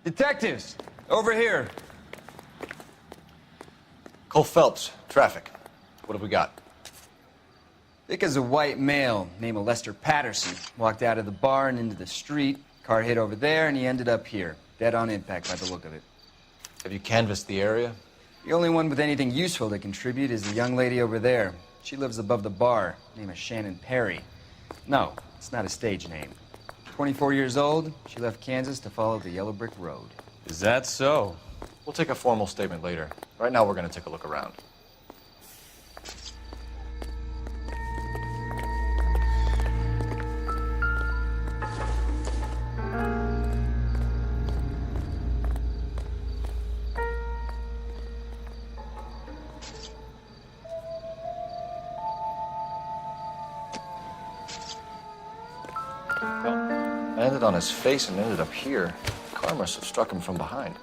Detectives, over here. Cole Phelps, traffic. What have we got? Thick as a white male named Lester Patterson. Walked out of the bar and into the street. Car hit over there, and he ended up here. Dead on impact by the look of it. Have you canvassed the area? The only one with anything useful to contribute is the young lady over there. She lives above the bar. Name is Shannon Perry. No, it's not a stage name. 24 years old, she left Kansas to follow the Yellow Brick Road. Is that so? We'll take a formal statement later. Right now, we're going to take a look around. Landed on his face and ended up here. The car must have struck him from behind.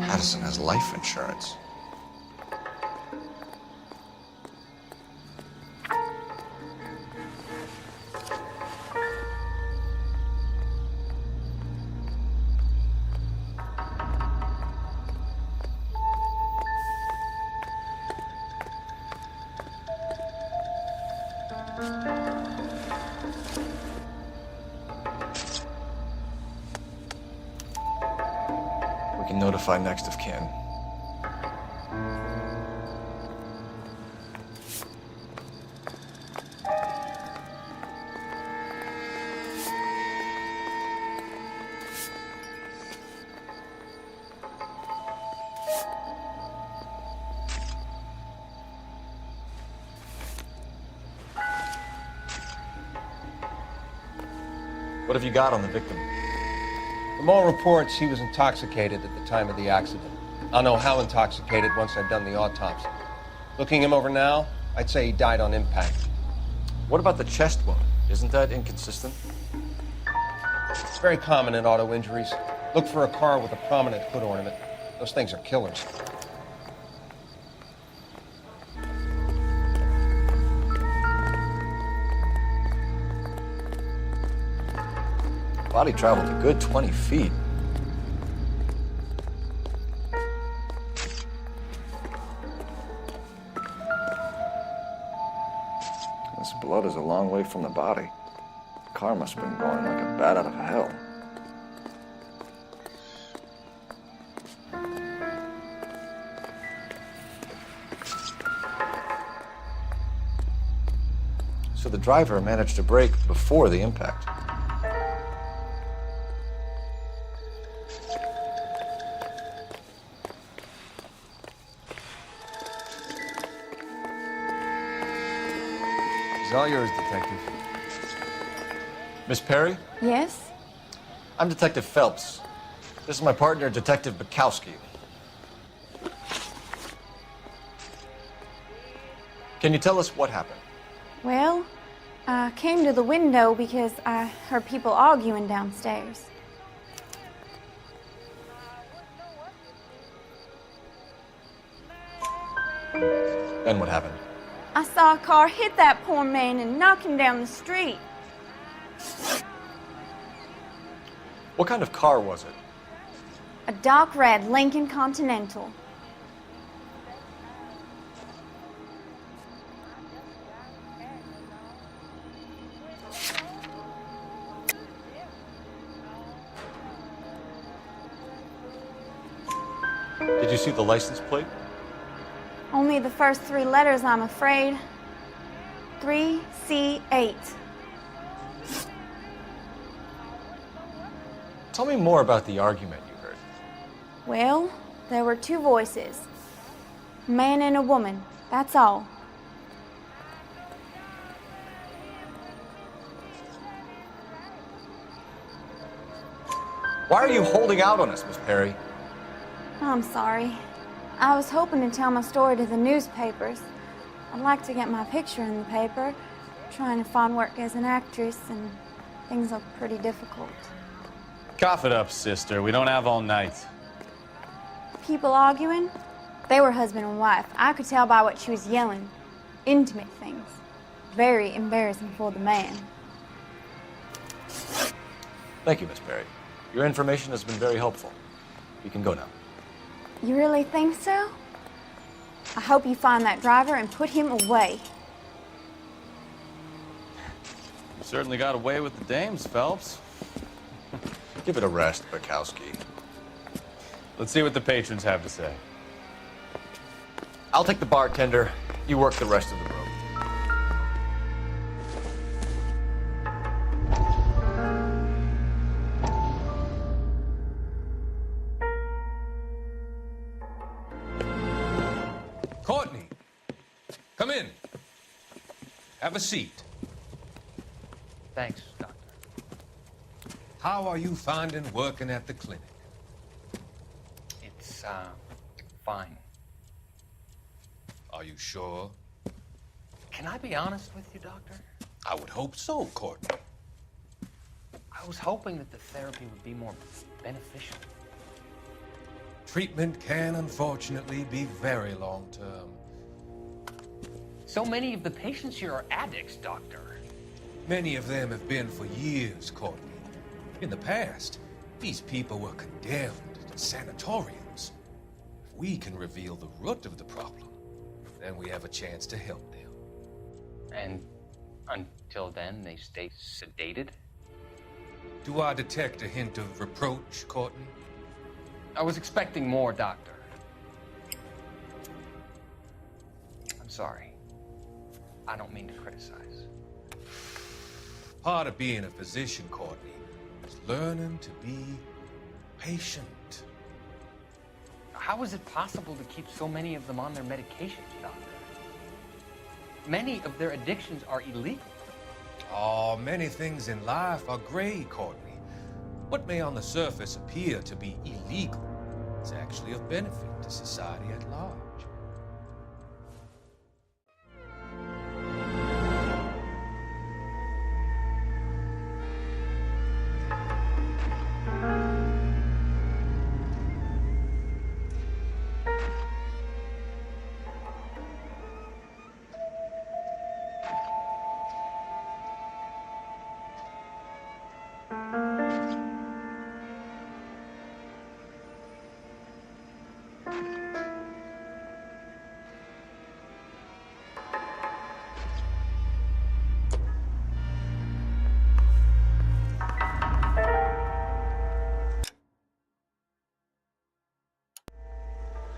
Patterson has life insurance. We can notify next of kin. What have you got on the victim? From all reports, he was intoxicated at the time of the accident. I'll know how intoxicated once I've done the autopsy. Looking him over now, I'd say he died on impact. What about the chest wound? Isn't that inconsistent? It's very common in auto injuries. Look for a car with a prominent hood ornament. Those things are killers. Body traveled a good 20 feet. This blood is a long way from the body. The car must have been going like a bat out of hell. So the driver managed to brake before the impact. It's all yours, Detective. Miss Perry? Yes? I'm Detective Phelps. This is my partner, Detective Bukowski. Can you tell us what happened? Well, I came to the window because I heard people arguing downstairs. Then what happened? I saw a car hit that poor man and knock him down the street. What kind of car was it? A dark red Lincoln Continental. Did you see the license plate? Only the first three letters, I'm afraid. 3C8. Tell me more about the argument you heard. Well, there were two voices. A man and a woman, that's all. Why are you holding out on us, Miss Perry? I'm sorry. I was hoping to tell my story to the newspapers. I'd like to get my picture in the paper. Trying to find work as an actress, and things are pretty difficult. Cough it up, sister. We don't have all night. People arguing? They were husband and wife. I could tell by what she was yelling. Intimate things. Very embarrassing for the man. Thank you, Miss Perry. Your information has been very helpful. You can go now. You really think so? I hope you find that driver and put him away. You certainly got away with the dames, Phelps. Give it a rest, Bukowski. Let's see what the patrons have to say. I'll take the bartender. You work the rest of the room. Courtney, come in. Have a seat. Thanks, Doctor. How are you finding working at the clinic? It's, fine. Are you sure? Can I be honest with you, Doctor? I would hope so, Courtney. I was hoping that the therapy would be more beneficial. Treatment can unfortunately be very long-term. So many of the patients here are addicts, Doctor. Many of them have been for years, Courtney. In the past, these people were condemned to sanatoriums. If we can reveal the root of the problem, then we have a chance to help them. And until then, they stay sedated? Do I detect a hint of reproach, Courtney? I was expecting more, Doctor. I'm sorry. I don't mean to criticize. Part of being a physician, Courtney, is learning to be patient. How is it possible to keep so many of them on their medications, Doctor? Many of their addictions are illegal. Oh, many things in life are gray, Courtney. What may on the surface appear to be illegal is actually of benefit to society at large.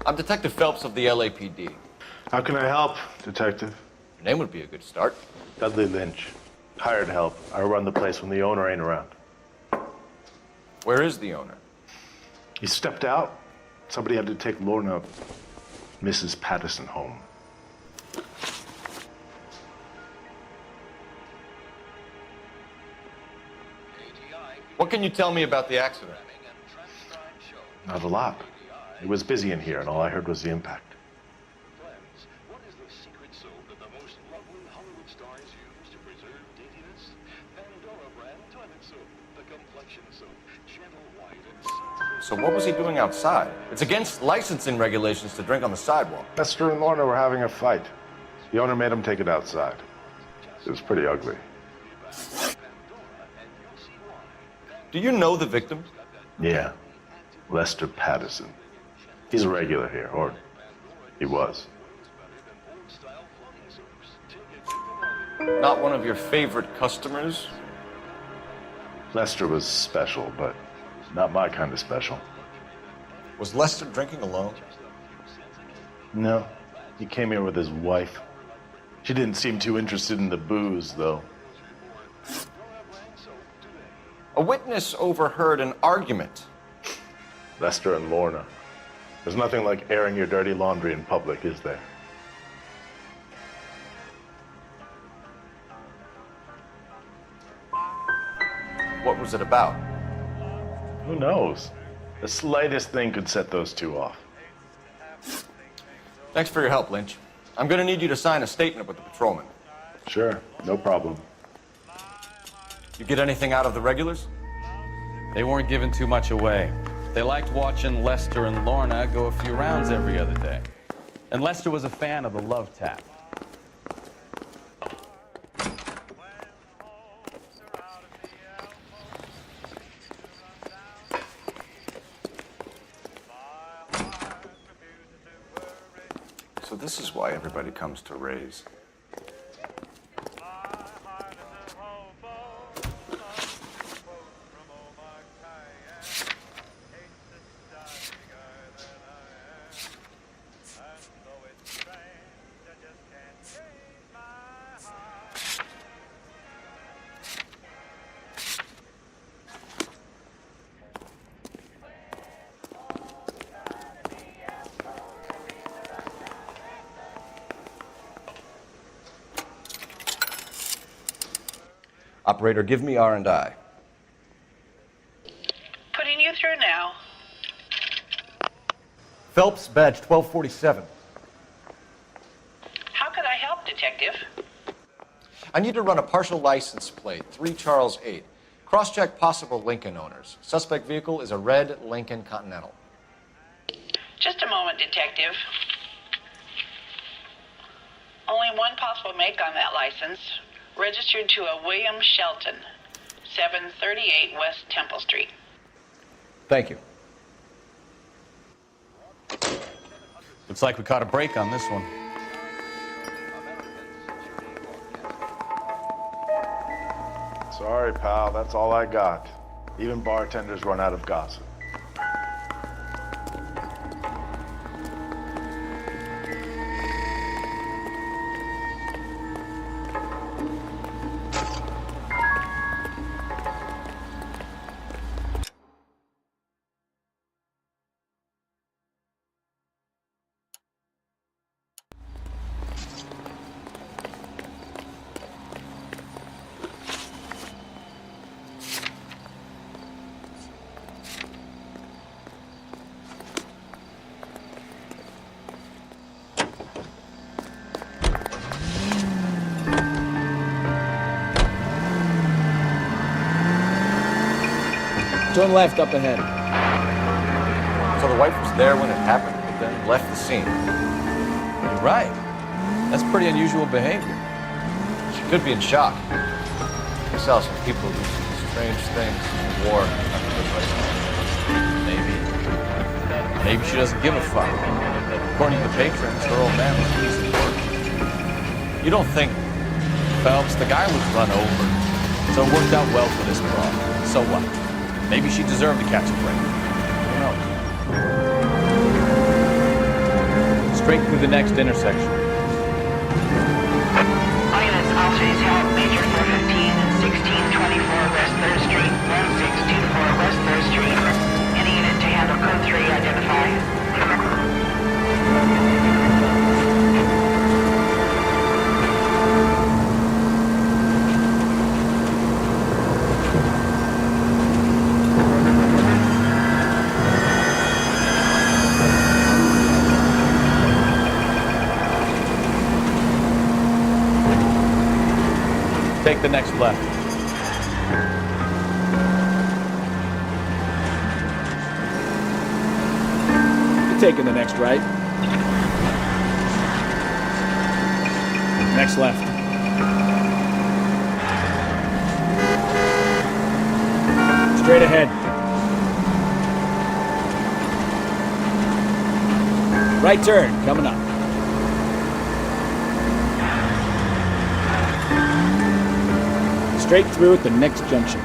I'm Detective Phelps of the LAPD. How can I help, Detective? Your name would be a good start. Dudley Lynch. Hired help. I run the place when the owner ain't around. Where is the owner? He stepped out. Somebody had to take Lorna, Mrs. Patterson, home. What can you tell me about the accident? Not a lot. It was busy in here, and all I heard was the impact. What is the secret soap that the most lovely Hollywood stars use to preserve daintiness? Pandora brand toilet soap, the complexion soap, gentle white and soft. So what was he doing outside? It's against licensing regulations to drink on the sidewalk. Lester and Lorna were having a fight. The owner made him take it outside. It was pretty ugly. Do you know the victim? Yeah. Lester Patterson. He's a regular here, or he was. Not one of your favorite customers? Lester was special, but not my kind of special. Was Lester drinking alone? No, he came here with his wife. She didn't seem too interested in the booze, though. A witness overheard an argument. Lester and Lorna. There's nothing like airing your dirty laundry in public, is there? What was it about? Who knows? The slightest thing could set those two off. Thanks for your help, Lynch. I'm gonna need you to sign a statement with the patrolman. Sure, no problem. You get anything out of the regulars? They weren't giving too much away. They liked watching Lester and Lorna go a few rounds every other day. And Lester was a fan of the love tap. So this is why everybody comes to Ray's. Operator, give me R&I. Putting you through now. Phelps, badge 1247. How could I help, Detective? I need to run a partial license plate, 3 Charles 8. Cross-check possible Lincoln owners. Suspect vehicle is a red Lincoln Continental. Just a moment, Detective. Only one possible make on that license. Registered to a William Shelton, 738 West Temple Street. Thank you. Looks like we caught a break on this one. Sorry, pal, that's all I got. Even bartenders run out of gossip. Turn left up ahead. So the wife was there when it happened, but then left the scene. You're right. That's pretty unusual behavior. She could be in shock. I saw some people do some strange things in war. Maybe she doesn't give a fuck. According to the patrons, her old man was a piece of work. You don't think Phelps, the guy was run over, so it worked out well for this broad. So what? Maybe she deserved to catch a break. Who knows? Straight through the next intersection. All units, officers have Major 415 and 1624 West 3rd Street, 1624 West 3rd Street. Any unit to handle code 3, identify. Take the next left. You're taking the next right. Next left. Straight ahead. Right turn, coming up. Straight through at the next junction.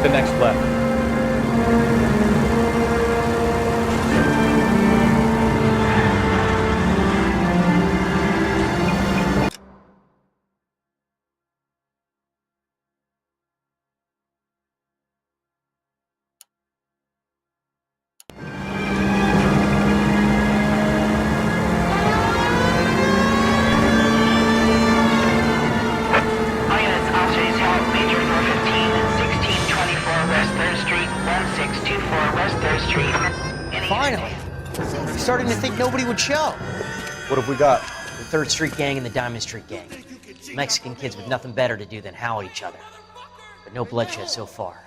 the next left. All units, officers have Major 415 and 1624 West 3rd Street, 1624 West 3rd Street. Finally! I'm starting to think nobody would show. What have we got? The 3rd Street Gang and the Diamond Street Gang. Mexican kids with nothing better to do than howl at each other. But no bloodshed so far.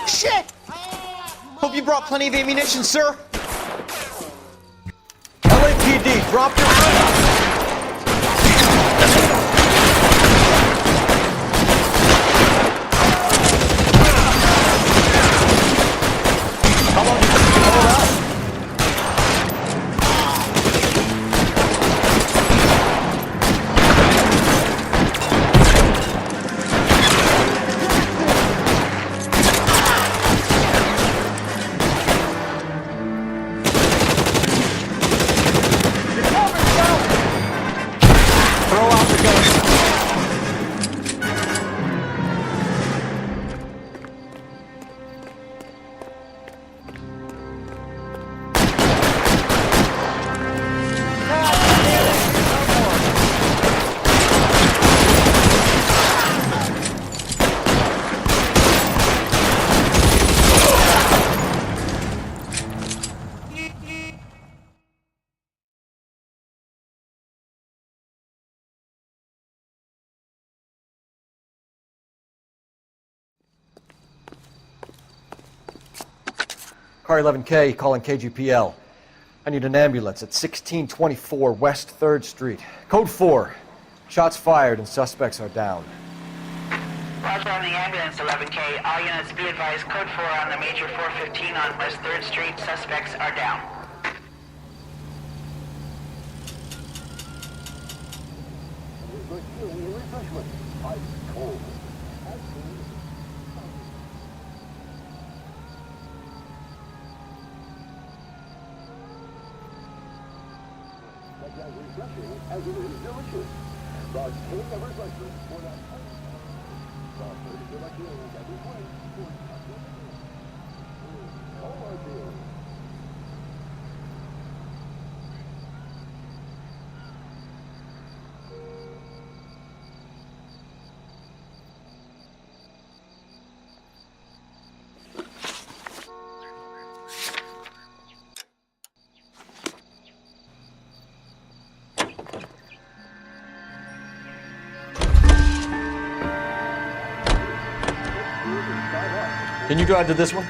Shit! Hope you brought plenty of ammunition, sir. LAPD, drop your gun! How long do you think you can hold out? Throw out the gun. Car 11K, calling KGPL. I need an ambulance at 1624 West 3rd Street. Code 4. Shots fired and suspects are down. Roger on the ambulance, 11K. All units be advised, code 4 on the Major 415 on West 3rd Street. Suspects are down. Can you drive to this one?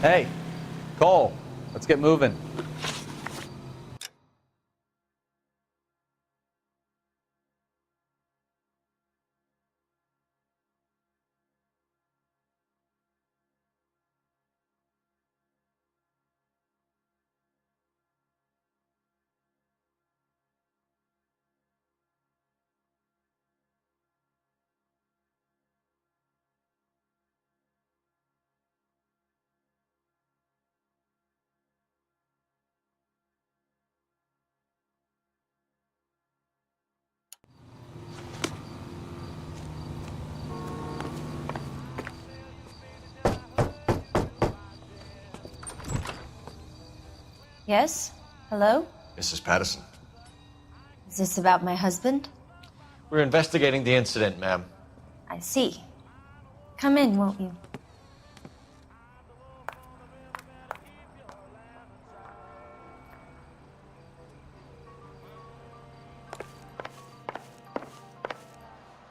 Hey, Cole, let's get moving. Yes? Hello? Mrs. Patterson. Is this about my husband? We're investigating the incident, ma'am. I see. Come in, won't you?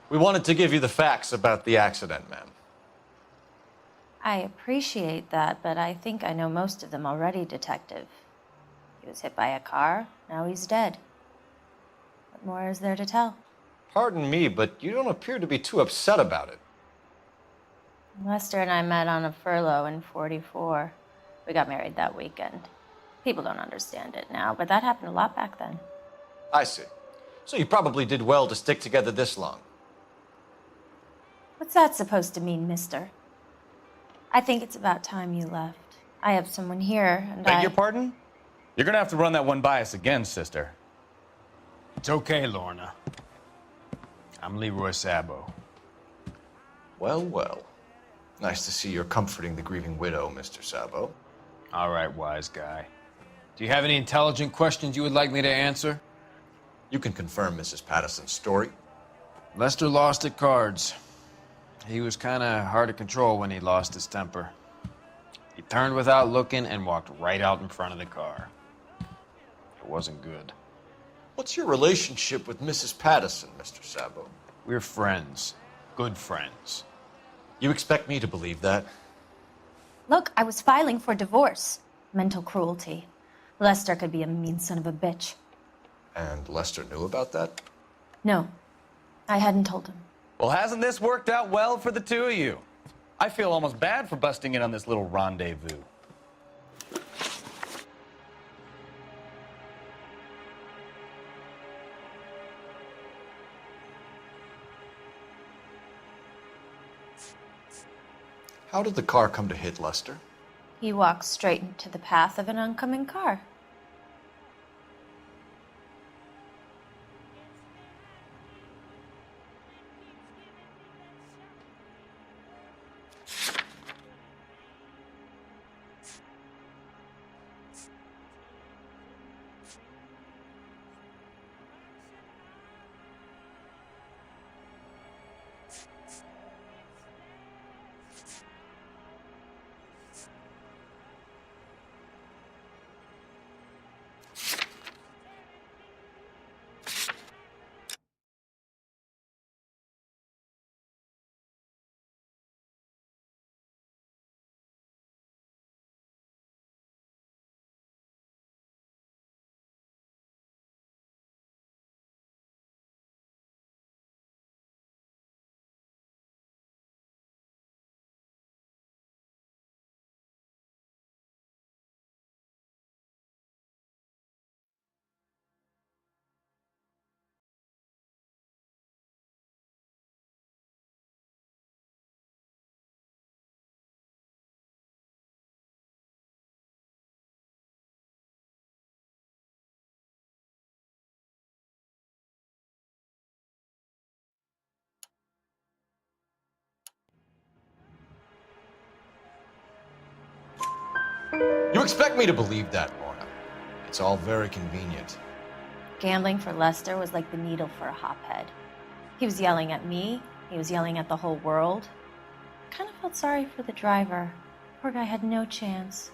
We wanted to give you the facts about the accident, ma'am. I appreciate that, but I think I know most of them already, Detective. He was hit by a car, now he's dead. What more is there to tell? Pardon me, but you don't appear to be too upset about it. Lester and I met on a furlough in '44. We got married that weekend. People don't understand it now, but that happened a lot back then. I see. So you probably did well to stick together this long. What's that supposed to mean, mister? I think it's about time you left. I have someone here, and Beg your pardon? You're gonna have to run that one by us again, sister. It's okay, Lorna. I'm Leroy Sabo. Well, well. Nice to see you're comforting the grieving widow, Mr. Sabo. All right, wise guy. Do you have any intelligent questions you would like me to answer? You can confirm Mrs. Patterson's story. Lester lost at cards. He was kind of hard to control when he lost his temper. He turned without looking and walked right out in front of the car. It wasn't good. What's your relationship with Mrs. Patterson, Mr. Sabo? We're friends. Good friends. You expect me to believe that? Look, I was filing for divorce. Mental cruelty. Lester could be a mean son of a bitch. And Lester knew about that? No, I hadn't told him. Well, hasn't this worked out well for the two of you? I feel almost bad for busting in on this little rendezvous. How did the car come to hit Lester? He walked straight into the path of an oncoming car. You expect me to believe that, Lorna. It's all very convenient. Gambling for Lester was like the needle for a hophead. He was yelling at me. He was yelling at the whole world. I kind of felt sorry for the driver. Poor guy had no chance.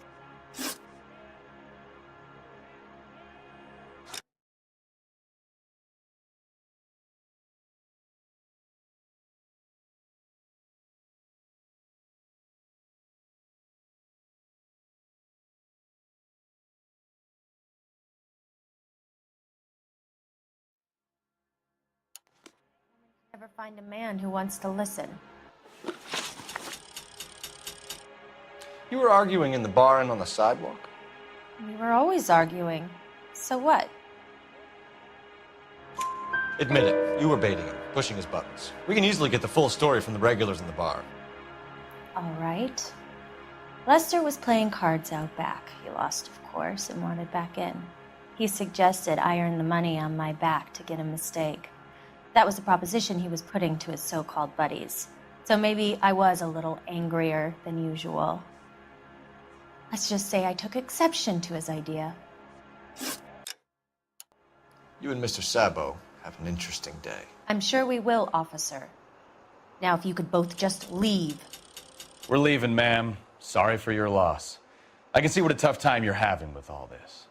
Never find a man who wants to listen. You were arguing in the bar and on the sidewalk? We were always arguing. So what? Admit it, you were baiting him, pushing his buttons. We can easily get the full story from the regulars in the bar. All right. Lester was playing cards out back. He lost, of course, and wanted back in. He suggested I earn the money on my back to get a mistake. That was the proposition he was putting to his so-called buddies. So maybe I was a little angrier than usual. Let's just say I took exception to his idea. You and Mr. Sabo have an interesting day. I'm sure we will, officer. Now, if you could both just leave. We're leaving, ma'am. Sorry for your loss. I can see what a tough time you're having with all this.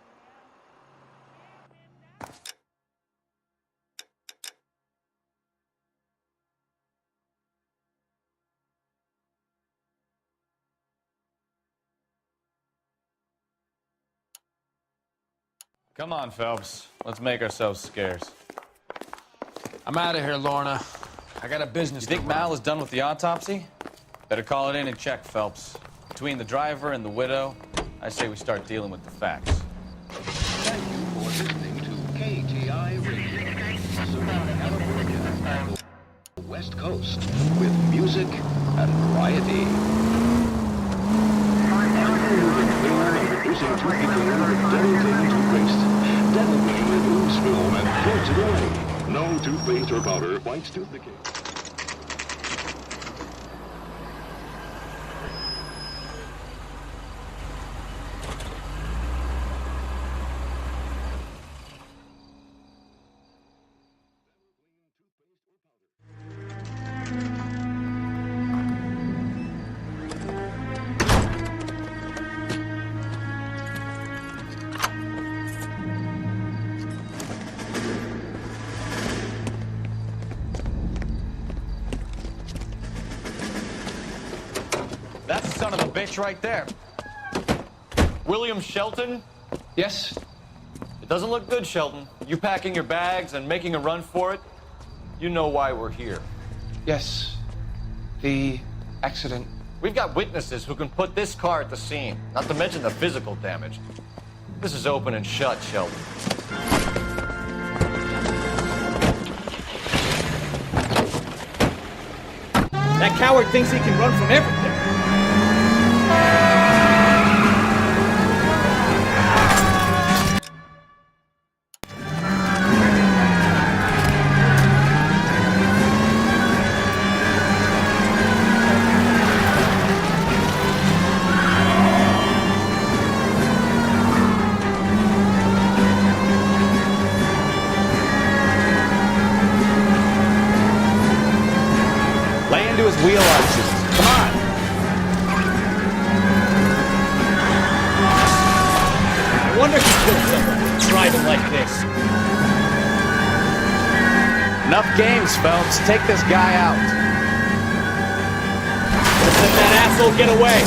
Come on, Phelps. Let's make ourselves scarce. I'm out of here, Lorna. I got a business You think to run. Mal is done with the autopsy? Better call it in and check, Phelps. Between the driver and the widow, I say we start dealing with the facts. Thank you for listening to KTI Radio, Savannah, California, West Coast, with music and variety. Producing two people dedicated to waste, developing a news film and floats it away. No toothpaste or powder bites tooth decay. That's the son of a bitch right there. William Shelton? Yes? It doesn't look good, Shelton. You packing your bags and making a run for it? You know why we're here. Yes. The accident. We've got witnesses who can put this car at the scene, not to mention the physical damage. This is open and shut, Shelton. That coward thinks he can run from everything. Lay into his wheel arches. Come on. I wonder if he killed someone driving like this. Enough games, Phelps. Take this guy out. Just let that asshole get away.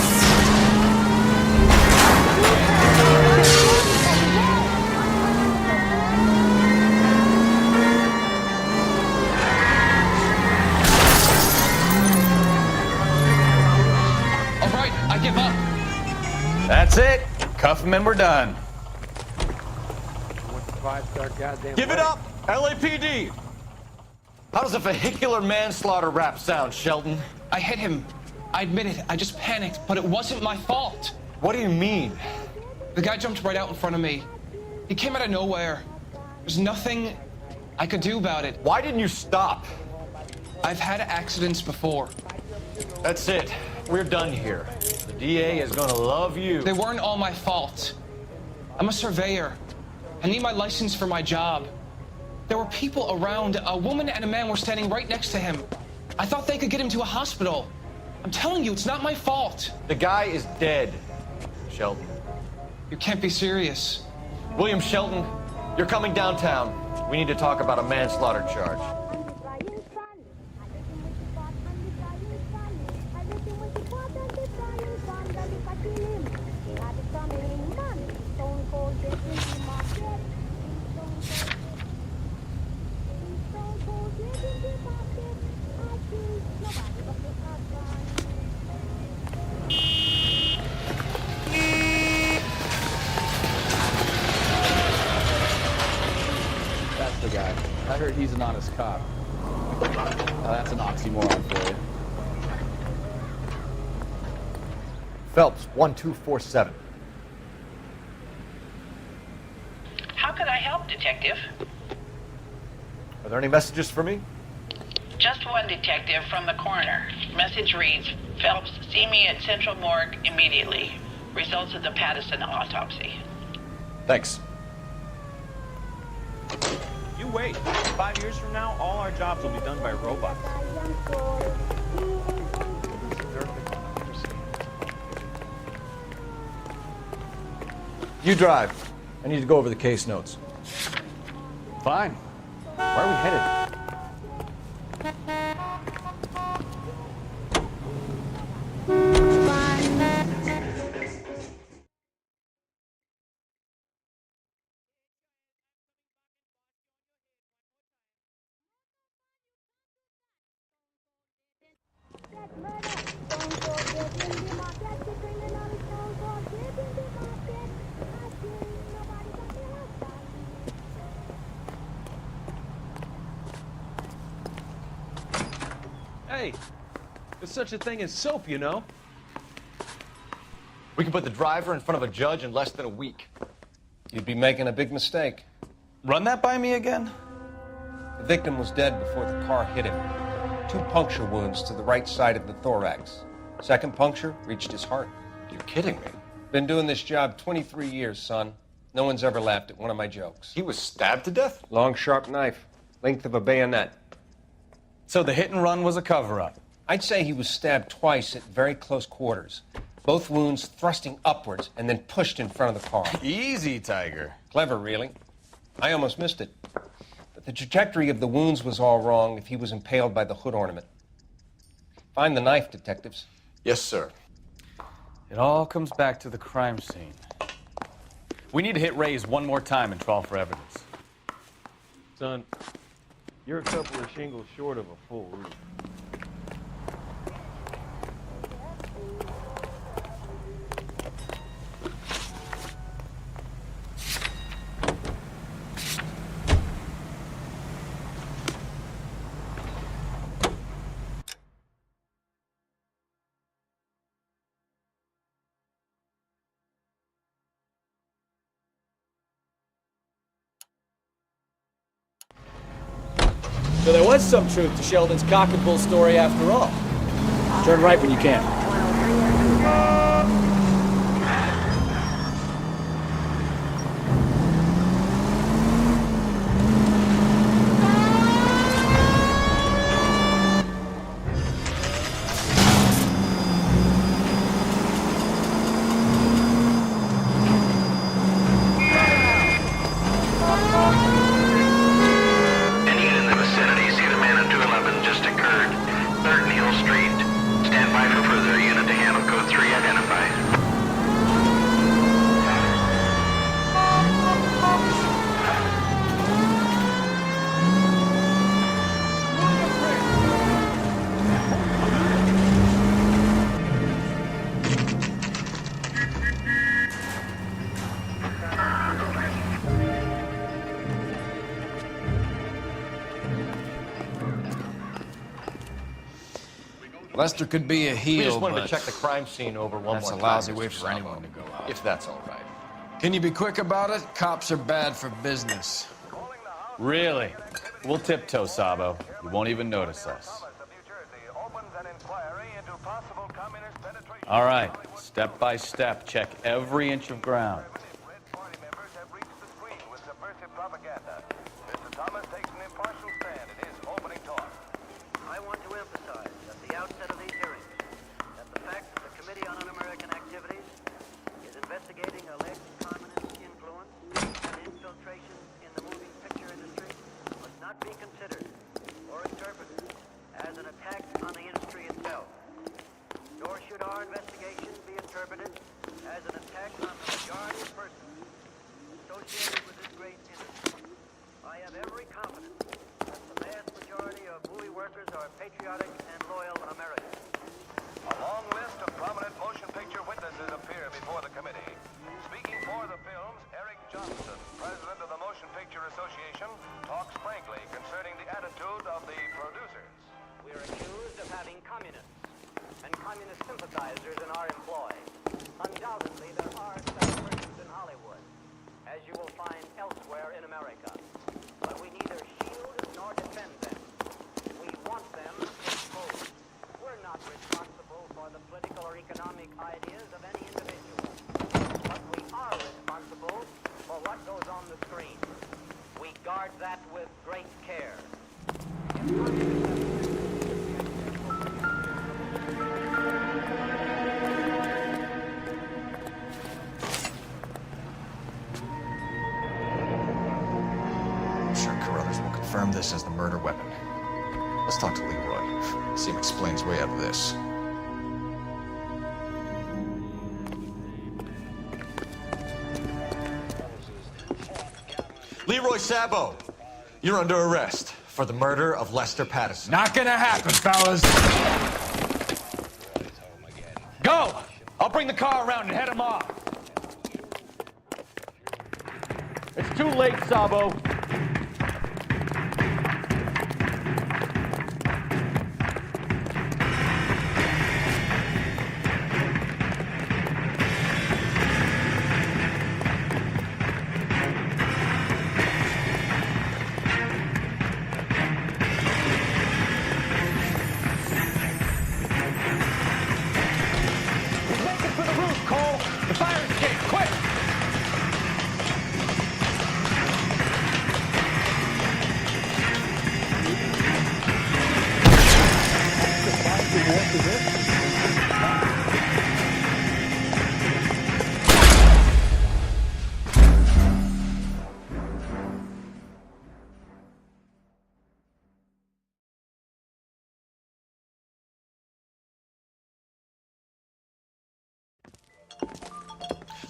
I give up. That's it. Cuff him and we're done. Give it up, LAPD. How does a vehicular manslaughter rap sound, Shelton? I hit him. I admit it. I just panicked, but it wasn't my fault. What do you mean? The guy jumped right out in front of me. He came out of nowhere. There's nothing I could do about it. Why didn't you stop? I've had accidents before. That's it. We're done here. The DA is gonna love you. They weren't all my fault. I'm a surveyor. I need my license for my job. There were people around. A woman and a man were standing right next to him. I thought they could get him to a hospital. I'm telling you, it's not my fault. The guy is dead, Shelton. You can't be serious. William Shelton, you're coming downtown. We need to talk about a manslaughter charge. That's the guy. I heard he's an honest cop. Now that's an oxymoron for you. Phelps, 1247. How could I help, Detective? Are there any messages for me? Just one, Detective, from the coroner. Message reads, Phelps, see me at Central Morgue immediately. Results of the Pattison autopsy. Thanks. wait. 5 years from now, all our jobs will be done by robots. You drive. I need to go over the case notes. Fine. Where are we headed? Hey, there's such a thing as soap, you know? We can put the driver in front of a judge in less than a week. You'd be making a big mistake. Run that by me again? The victim was dead before the car hit him. 2 puncture wounds to the right side of the thorax. Second puncture reached his heart. You're kidding me. Been doing this job 23 years, son. No one's ever laughed at one of my jokes. He was stabbed to death? Long, sharp knife. Length of a bayonet. So the hit and run was a cover-up. I'd say he was stabbed twice at very close quarters. Both wounds thrusting upwards and then pushed in front of the car. Easy, Tiger. Clever, really. I almost missed it. But the trajectory of the wounds was all wrong if he was impaled by the hood ornament. Find the knife, detectives. Yes, sir. It all comes back to the crime scene. We need to hit Ray's one more time and trawl for evidence. Son, you're a couple of shingles short of a full roof. So there was some truth to Sheldon's cock and bull story after all. Turn right when you can. Any in the vicinity, see the man on 211 just occurred. 3rd Neal Street. Stand by for further unit to handle code 3 identified. Lester could be a heel, We just wanted but to check the crime scene over one that's more a time. lousy way Mr. for Sabo. anyone to go out. If that's all right. Can you be quick about it? Cops are bad for business. Really? We'll tiptoe, Sabo. You won't even notice us. All right, step by step, check every inch of ground. I want to emphasize at the outset of these hearings that the fact that the Committee on Un-American Activities is investigating alleged communist influence and infiltration in the moving picture industry must not be considered or interpreted as an attack on the industry itself. Nor should our investigation be interpreted as an attack on the majority of persons associated with this great industry. I have every confidence that the vast majority of movie workers are patriotic and loyal Americans. A long list of prominent motion picture witnesses appear before the committee. Speaking for the films, Eric Johnston, president of the Motion Picture Association, talks frankly concerning the attitude of the producers. We are accused of having communists and communist sympathizers in our employ. Undoubtedly, there are such persons in Hollywood, as you will find elsewhere in America. But we neither shield nor defend them. We want them exposed. We're not responsible for the political or economic ideas of any individual. But we are responsible for what goes on the screen. We guard that with great murder weapon. Let's talk to Leroy. See him explain his way out of this. Leroy Sabo, you're under arrest for the murder of Lester Patterson. Not gonna happen, fellas. Go! I'll bring the car around and head him off. It's too late, Sabo.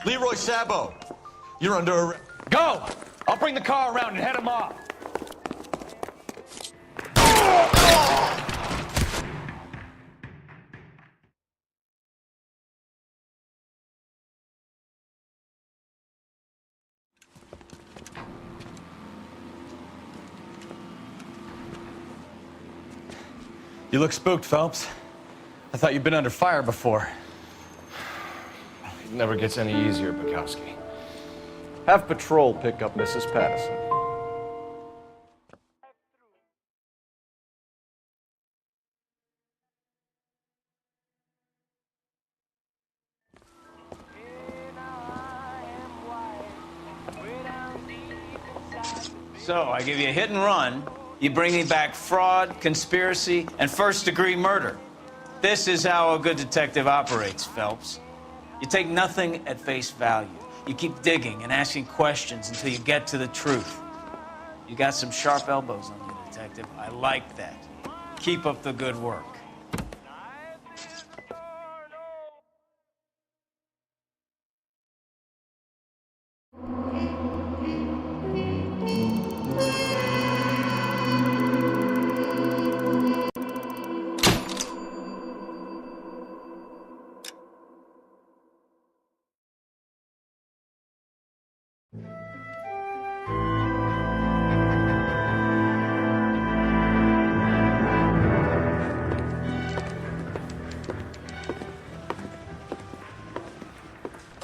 Leroy Sabo, you're under arrest. Go! I'll bring the car around and head him off. You look spooked, Phelps. I thought you'd been under fire before. It never gets any easier, Bukowski. Have patrol pick up Mrs. Patterson. So, I give you a hit and run. You bring me back fraud, conspiracy, and first-degree murder. This is how a good detective operates, Phelps. You take nothing at face value. You keep digging and asking questions until you get to the truth. You got some sharp elbows on you, detective. I like that. Keep up the good work.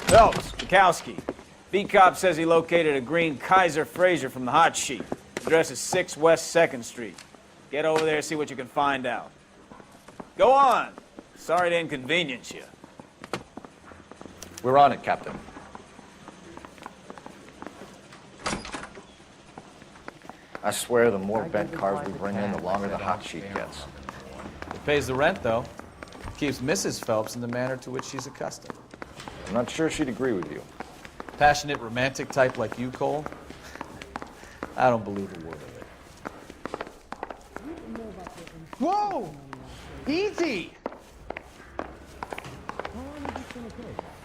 Phelps, Bukowski. Beat cop says he located a green Kaiser Fraser from the hot sheet. Address is 6 West 2nd Street. Get over there, see what you can find out. Go on. Sorry to inconvenience you. We're on it, Captain. I swear the more bent cars we bring in, the longer the hot sheet gets. It pays the rent, though. Keeps Mrs. Phelps in the manner to which she's accustomed. I'm not sure she'd agree with you. Passionate, romantic type like you, Cole? I don't believe a word of it. Whoa! Easy!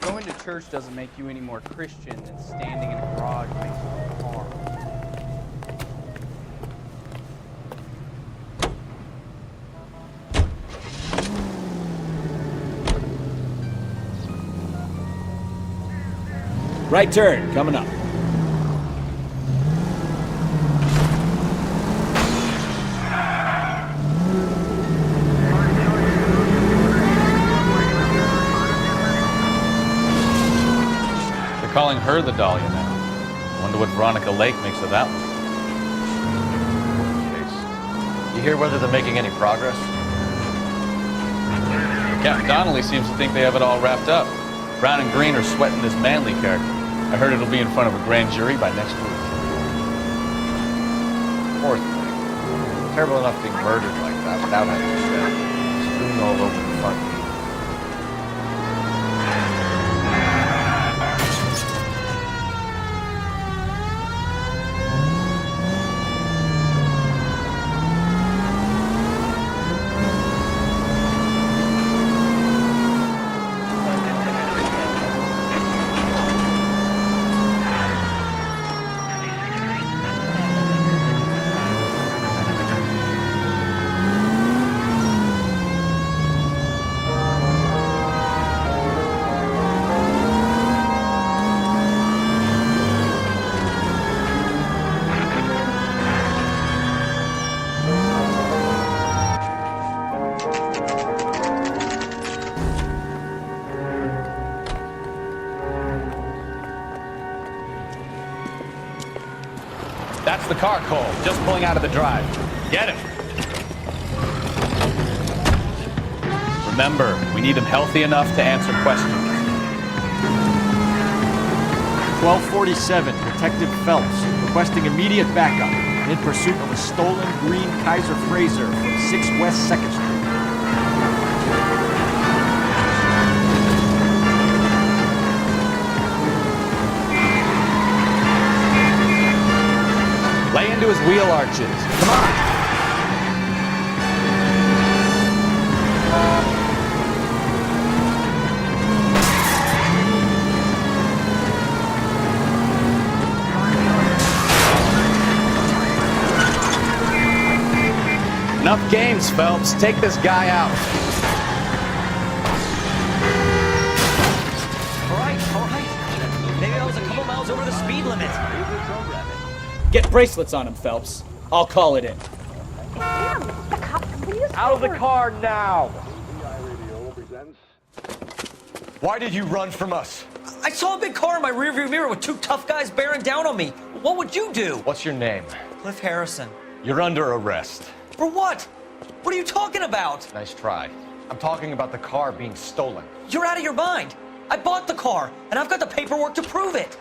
Going to church doesn't make you any more Christian than standing in a garage makes you a car. Right turn, coming up. They're calling her the Dahlia now. Wonder what Veronica Lake makes of that one. You hear whether they're making any progress? Captain Donnelly seems to think they have it all wrapped up. Brown and Green are sweating this Manley character. I heard it'll be in front of a grand jury by next week. Poor thing. Terrible enough being murdered like that without having to say. Spoon all over the front. That's the car, Cole. Just pulling out of the drive. Get him. Remember, we need him healthy enough to answer questions. 1247, Detective Phelps, requesting immediate backup in pursuit of a stolen green Kaiser Frazer from 6 West 2nd Street. Lay into his wheel arches. Come on. Enough games, Phelps. Take this guy out. All right. Maybe I was a couple miles over the speed limit. Get bracelets on him, Phelps. I'll call it in. Out of the car now! Why did you run from us? I saw a big car in my rearview mirror with two tough guys bearing down on me. What would you do? What's your name? Cliff Harrison. You're under arrest. For what? What are you talking about? Nice try. I'm talking about the car being stolen. You're out of your mind. I bought the car, and I've got the paperwork to prove it.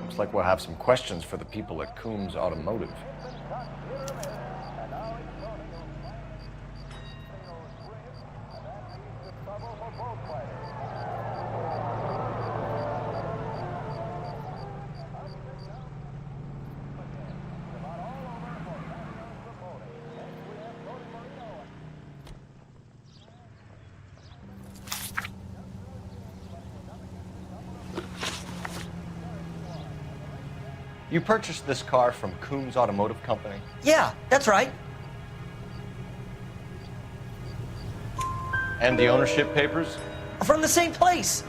Looks like we'll have some questions for the people at Coombs Automotive. You purchased this car from Coombs Automotive Company? Yeah, that's right. And the ownership papers? From the same place.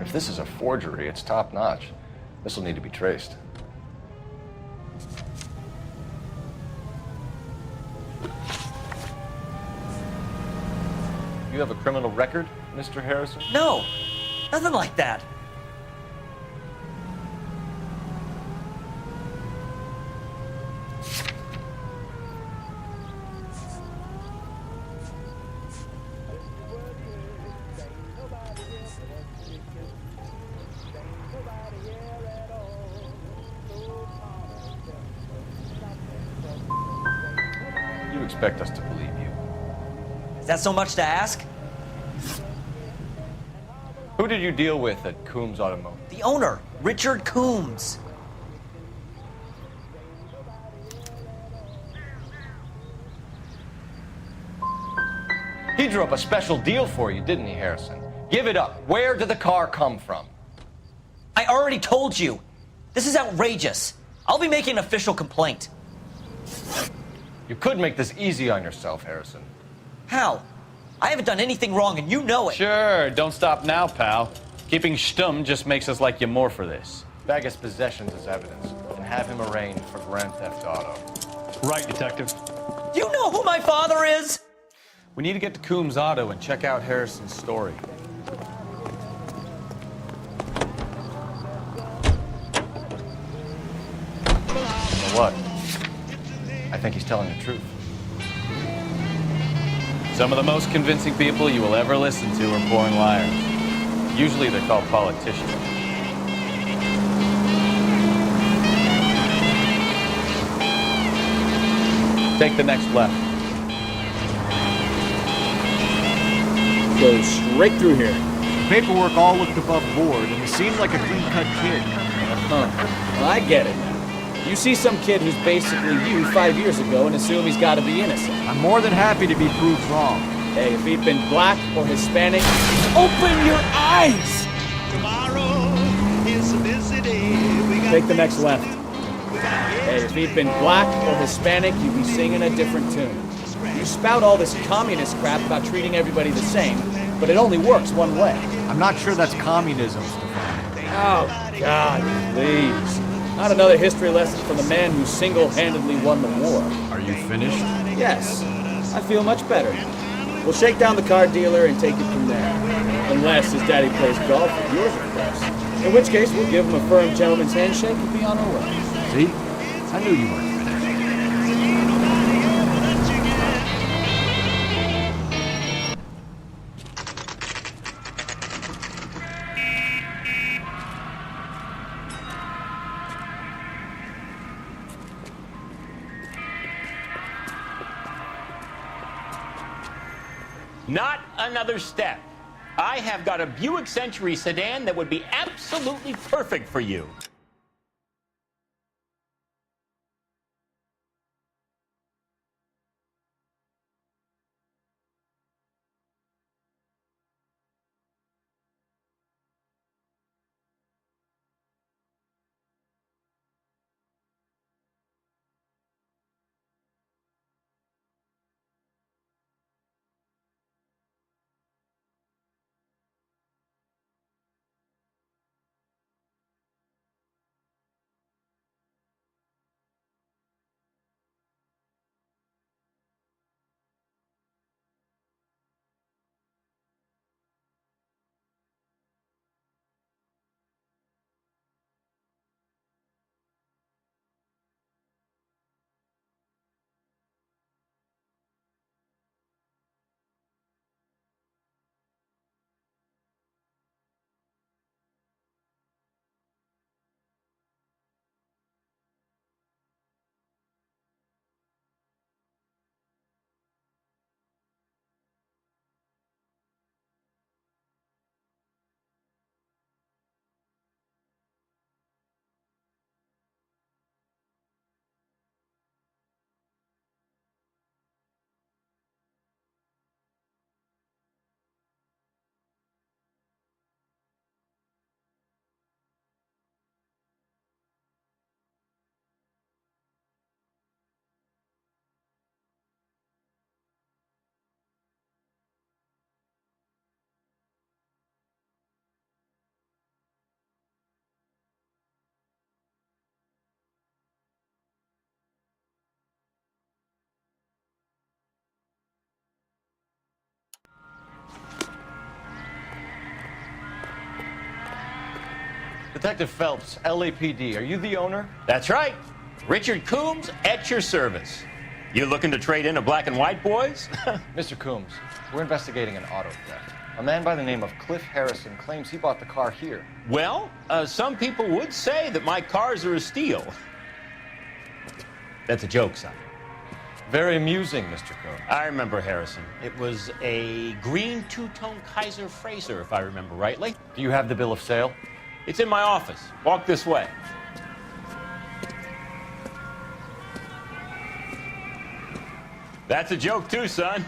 If this is a forgery, it's top-notch. This will need to be traced. You have a criminal record, Mr. Harrison? No, nothing like that. You expect us to believe you. Is that so much to ask? Who did you deal with at Coombs Automotive? The owner, Richard Coombs. He drew up a special deal for you, didn't he, Harrison? Give it up. Where did the car come from? I already told you. This is outrageous. I'll be making an official complaint. You could make this easy on yourself, Harrison. How? I haven't done anything wrong, and you know it. Sure, don't stop now, pal. Keeping stum just makes us like you more for this. Bag his possessions as evidence and have him arraigned for Grand Theft Auto. Right, Detective. Do you know who my father is? We need to get to Coombs Auto and check out Harrison's story. You know what? I think he's telling the truth. Some of the most convincing people you will ever listen to are born liars. Usually they're called politicians. Take the next left. Go straight through here. The paperwork all looked above board, and he seemed like a clean-cut kid. Well, I get it now. You see some kid who's basically you 5 years ago and assume he's got to be innocent. I'm more than happy to be proved wrong. Hey, if he'd been black or Hispanic, open your eyes! Tomorrow is a busy day. Take the next left. Hey, if he'd been black or Hispanic, you'd be singing a different tune. You spout all this communist crap about treating everybody the same, but it only works one way. I'm not sure that's communism, Stefan. Oh, God, please. Not another history lesson from the man who single-handedly won the war. Are you finished? Yes, I feel much better. We'll shake down the car dealer and take it from there. Unless his daddy plays golf with yours, of course. In which case, we'll give him a firm gentleman's handshake and be on our way. See? I knew you weren't finished. Not another step. I have got a Buick Century sedan that would be absolutely perfect for you. Detective Phelps, LAPD, are you the owner? That's right. Richard Coombs at your service. You looking to trade in a black and white, boys? Mr. Coombs, we're investigating an auto theft. A man by the name of Cliff Harrison claims he bought the car here. Well, some people would say that my cars are a steal. That's a joke, son. Very amusing, Mr. Coombs. I remember Harrison. It was a green two-tone Kaiser Frazer, if I remember rightly. Do you have the bill of sale? It's in my office. Walk this way. That's a joke too, son.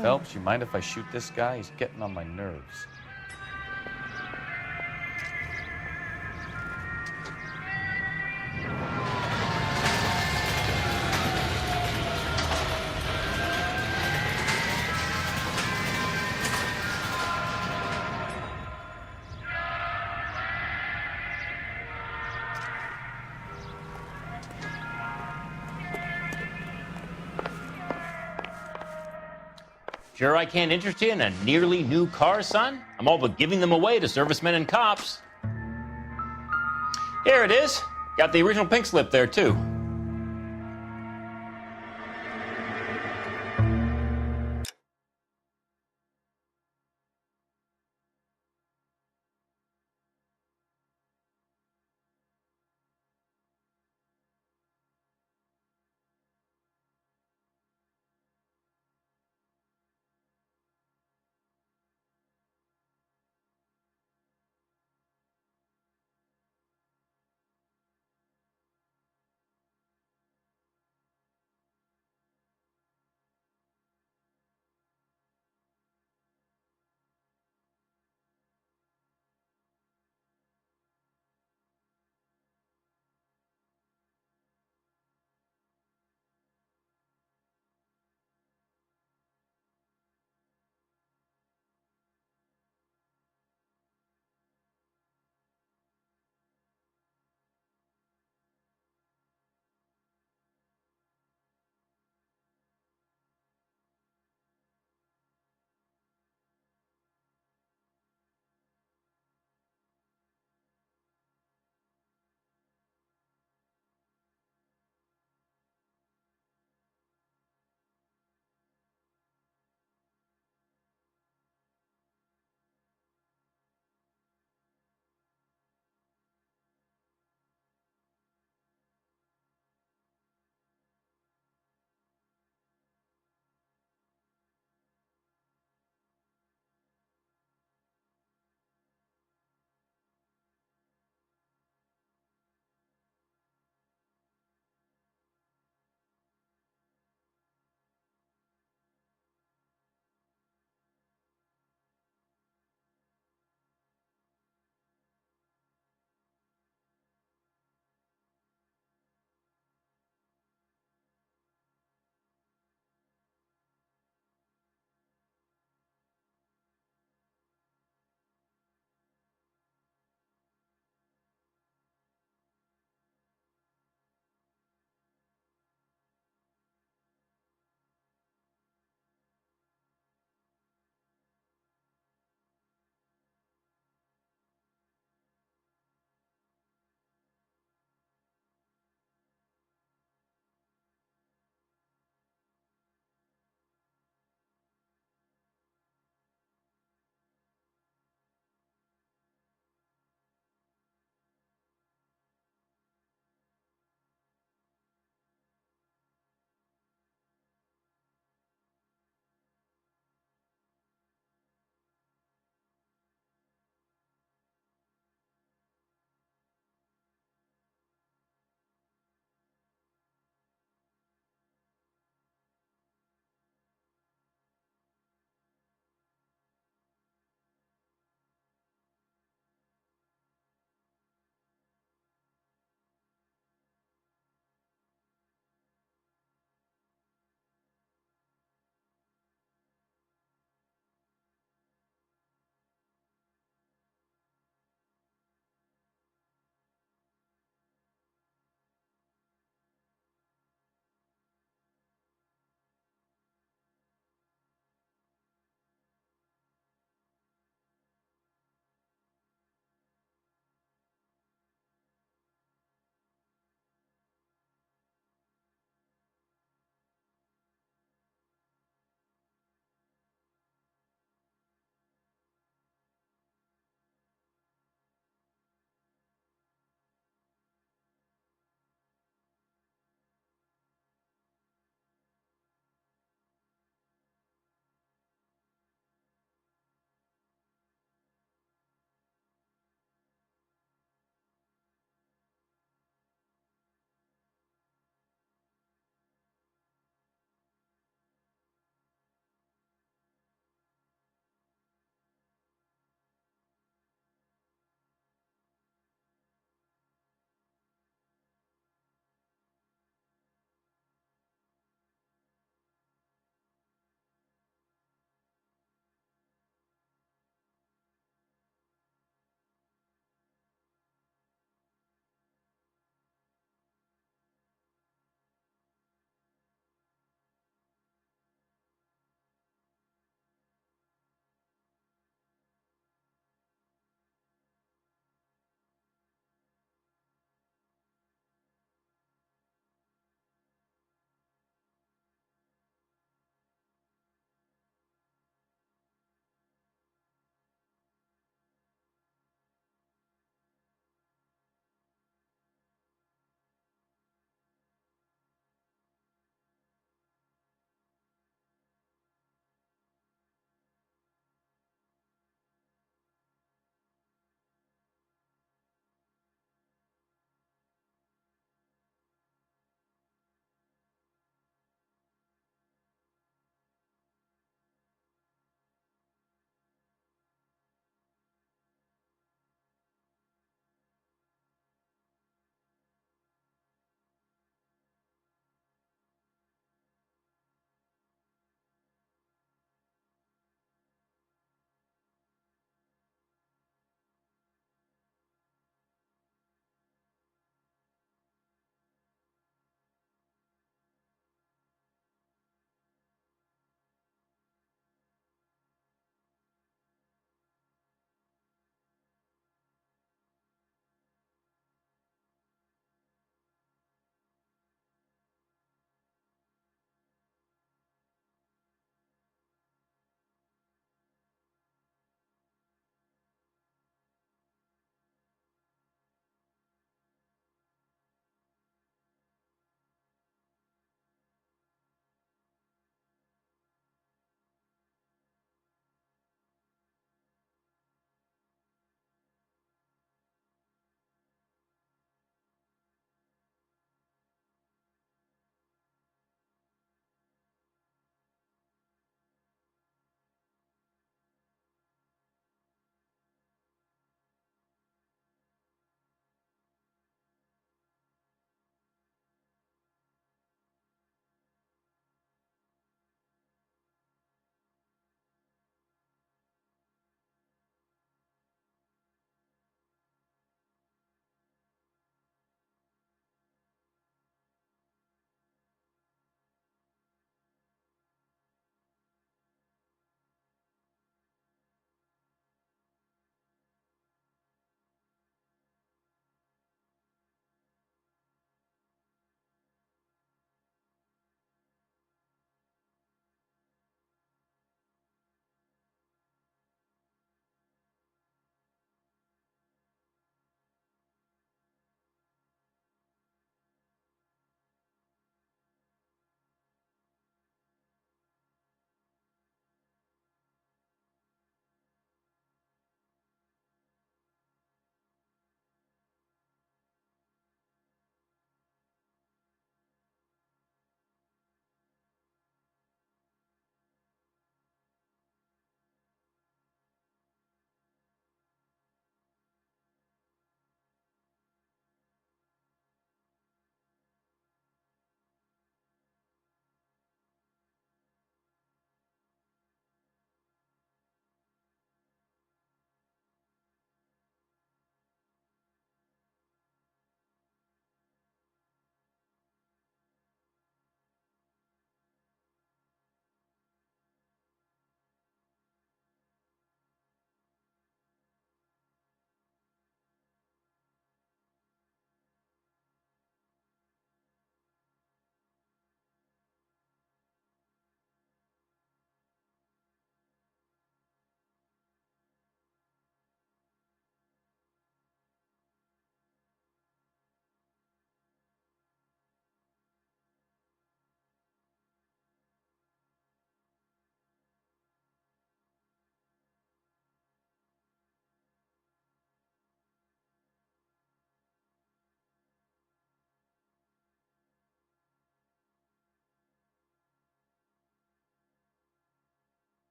Phelps, you mind if I shoot this guy? He's getting on my nerves. Sure I can't interest you in a nearly new car, son? I'm all but giving them away to servicemen and cops. Here it is. Got the original pink slip there, too.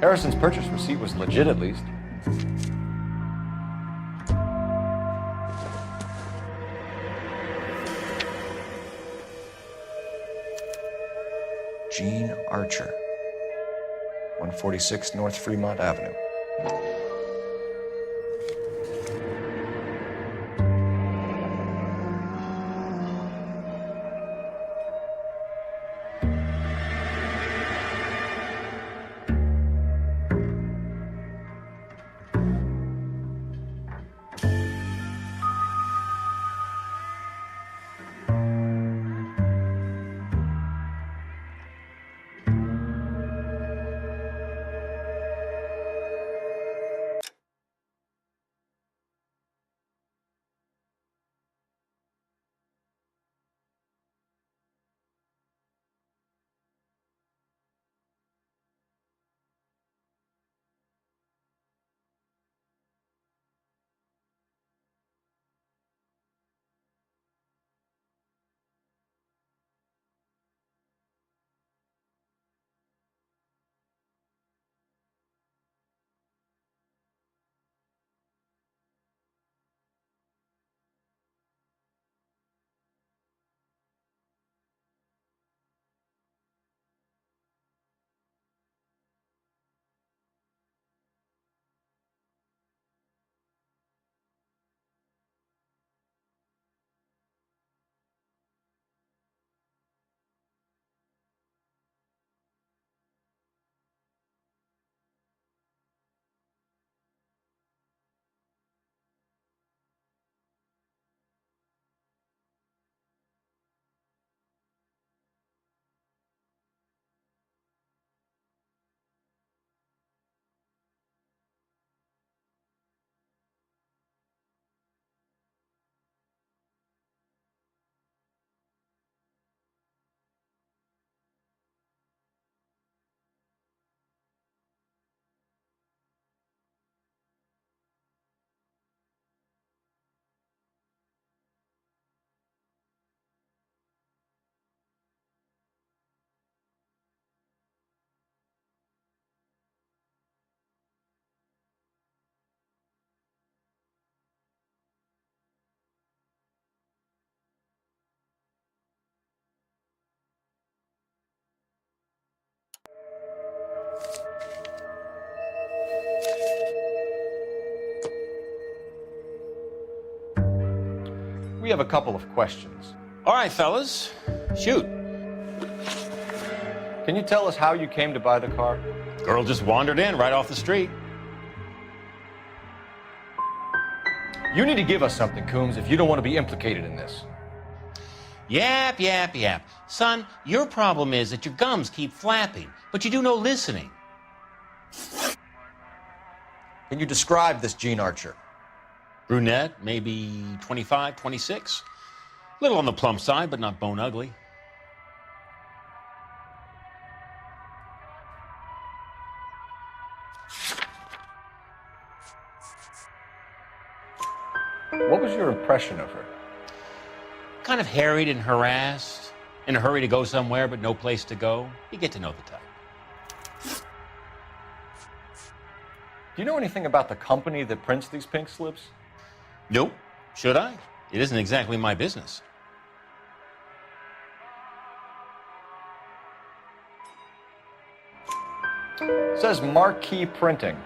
Harrison's purchase receipt was legit, at least. Gene Archer, 146 North Fremont Avenue. We have a couple of questions. All right, fellas, shoot. Can you tell us how you came to buy the car? Girl just wandered in right off the street. You need to give us something, Coombs, if you don't want to be implicated in this. Yap, yap, yap. Son, your problem is that your gums keep flapping, but you do no listening. Can you describe this Gene Archer? Brunette, maybe 25, 26. Little on the plump side, but not bone ugly. What was your impression of her? Kind of harried and harassed, in a hurry to go somewhere, but no place to go. You get to know the type. Do you know anything about the company that prints these pink slips? Nope. Should I? It isn't exactly my business. It says Marquee Printing.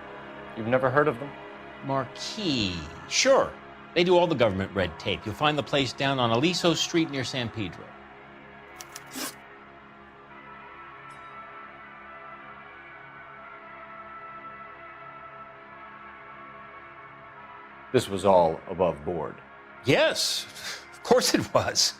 You've never heard of them? Marquee. Sure. They do all the government red tape. You'll find the place down on Aliso Street near San Pedro. This was all above board. Yes, of course it was.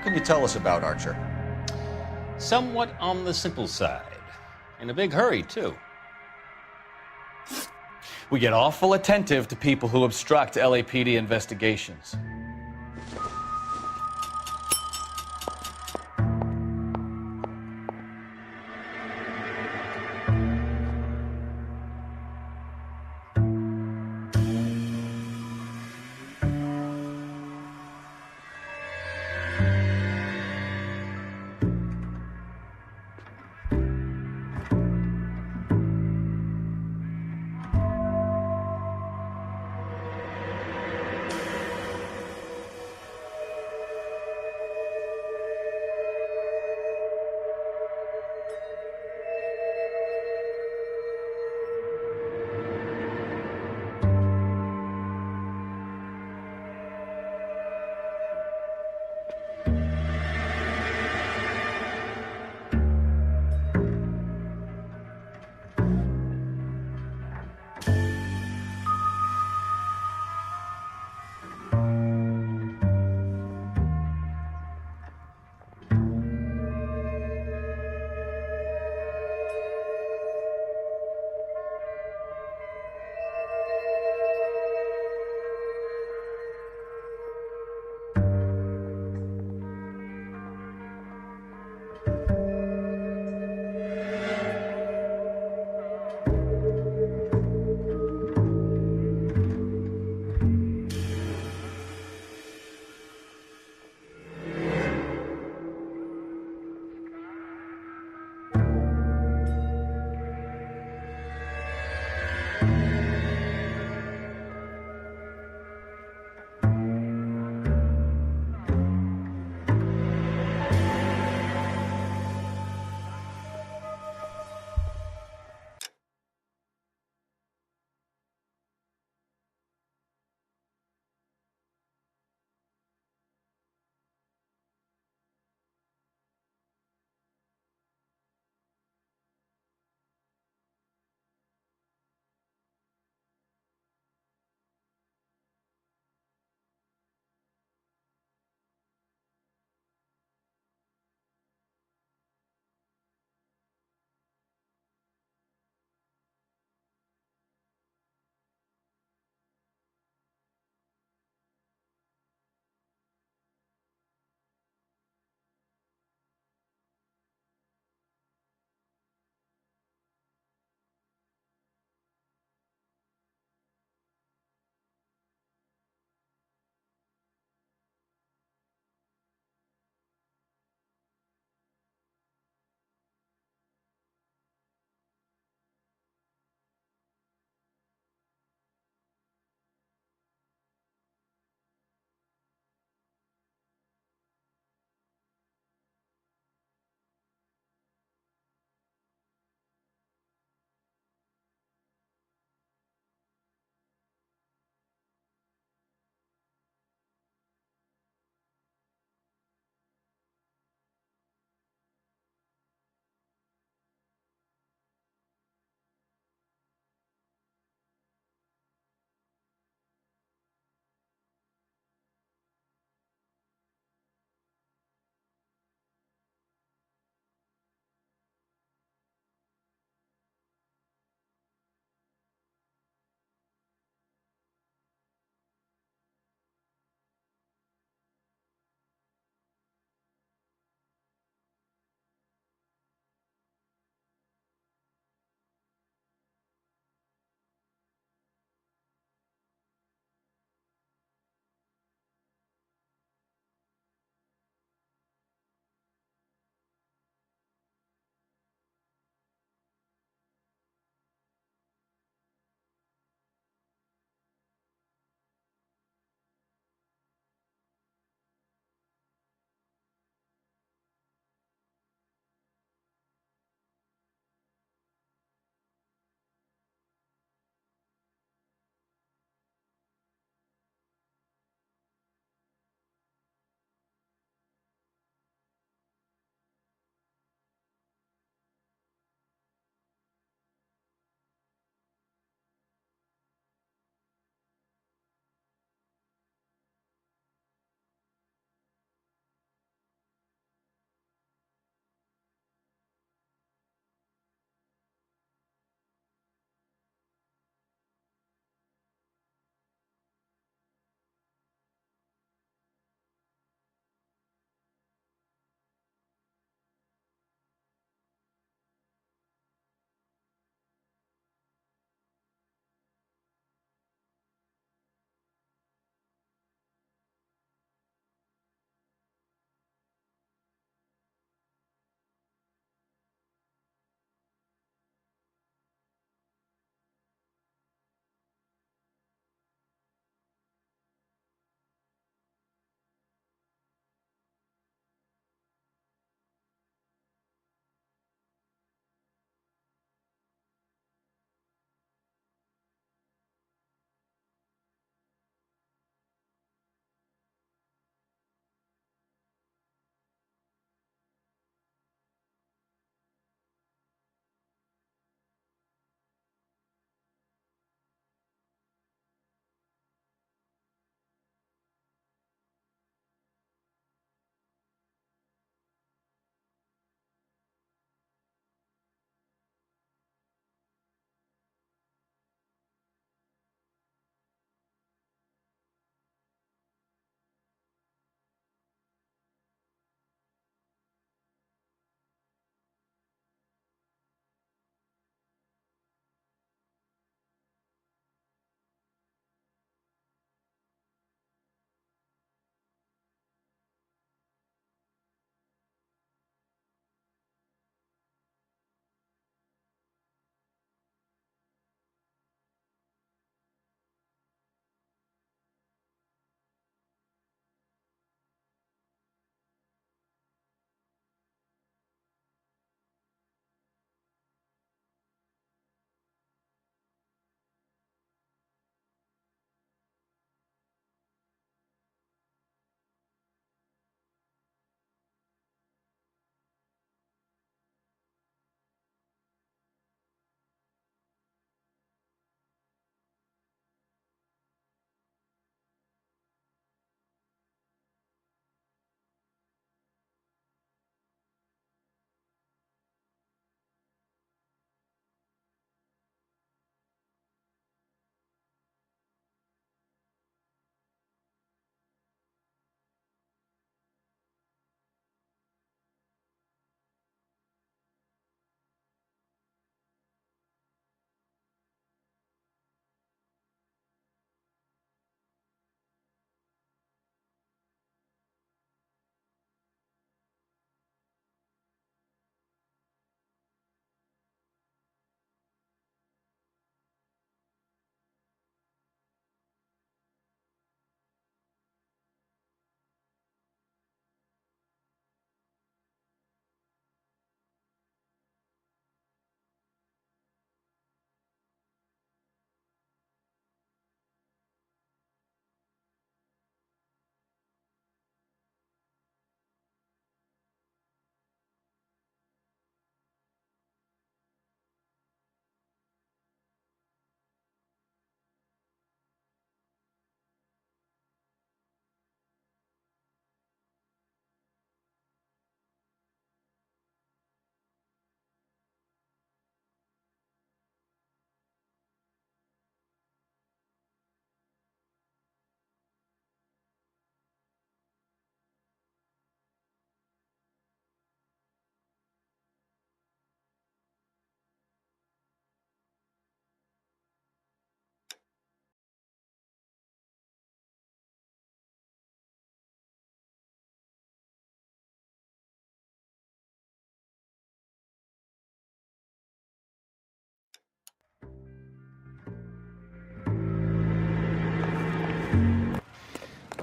can you tell us about Archer? Somewhat on the simple side. In a big hurry, too. We get awful attentive to people who obstruct LAPD investigations.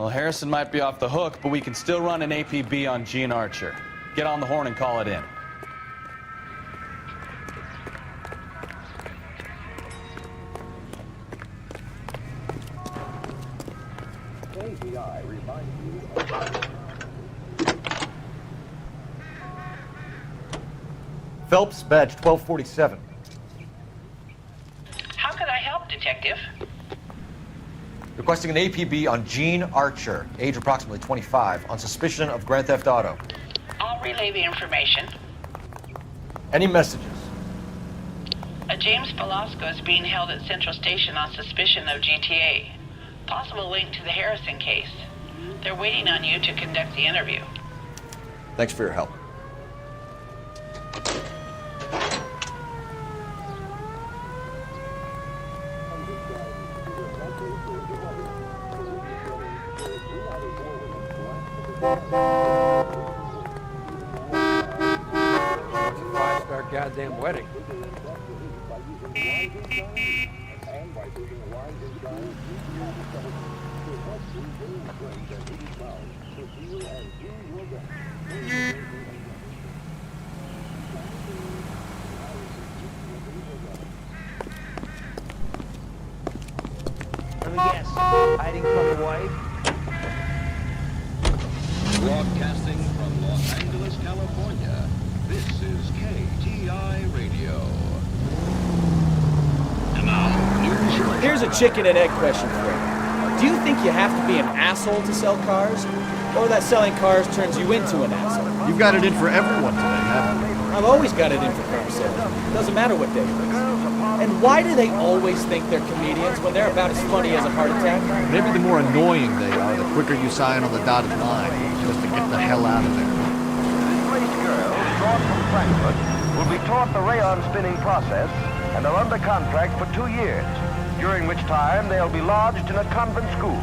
Well, Harrison might be off the hook, but we can still run an APB on Gene Archer. Get on the horn and call it in. Phelps, badge 1247. How can I help, Detective? Requesting an APB on Gene Archer, age approximately 25, on suspicion of Grand Theft Auto. I'll relay the information. Any messages? A James Velasco is being held at Central Station on suspicion of GTA. Possible link to the Harrison case. They're waiting on you to conduct the interview. Thanks for your help. It's a five-star goddamn wedding. Let me guess. Hiding from the wife? Broadcasting from Los Angeles, California, this is KTI Radio. And now, news. Here's a chicken and egg question for you. Do you think you have to be an asshole to sell cars? Or that selling cars turns you into an asshole? You've got it in for everyone today, haven't you? I've always got it in for car sales. Doesn't matter what day it is. And why do they always think they're comedians when they're about as funny as a heart attack? Maybe the more annoying they are, the quicker you sign on the dotted line, just to get the hell out of there. Displaced girls drawn from Frankfurt will be taught the rayon spinning process and are under contract for 2 years, during which time they'll be lodged in a convent school.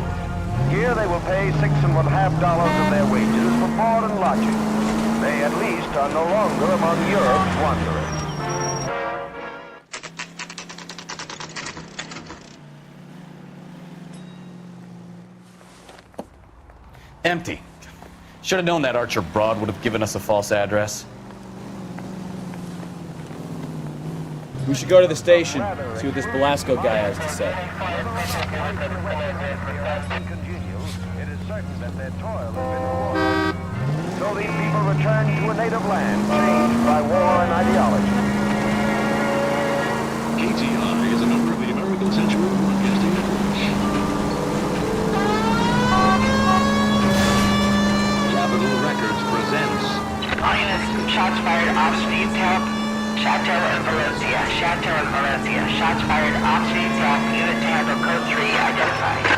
Here they will pay $6.50 of their wages for board and lodging. They at least are no longer among Europe's wanderers. Empty. Should have known that Archer broad would have given us a false address. We should go to the station, see what this Velasco guy has to say. It is certain that their toil has been rewarded. So these people return to a native land changed by war and ideology. KTI is a member of the American Century Broadcasting Network. Capitol Records presents Units, shots fired off speed tap. Chateau and Valencia. Chateau and Valencia. Shots fired off speed tap. Unit to handle code 3 identified.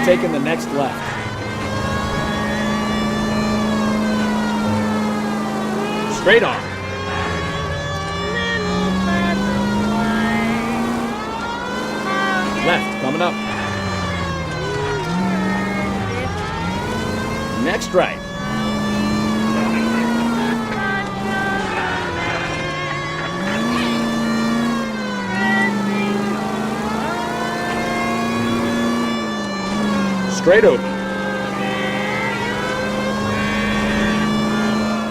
Taking the next left. Straight on. Left, coming up. Next right. Straight over.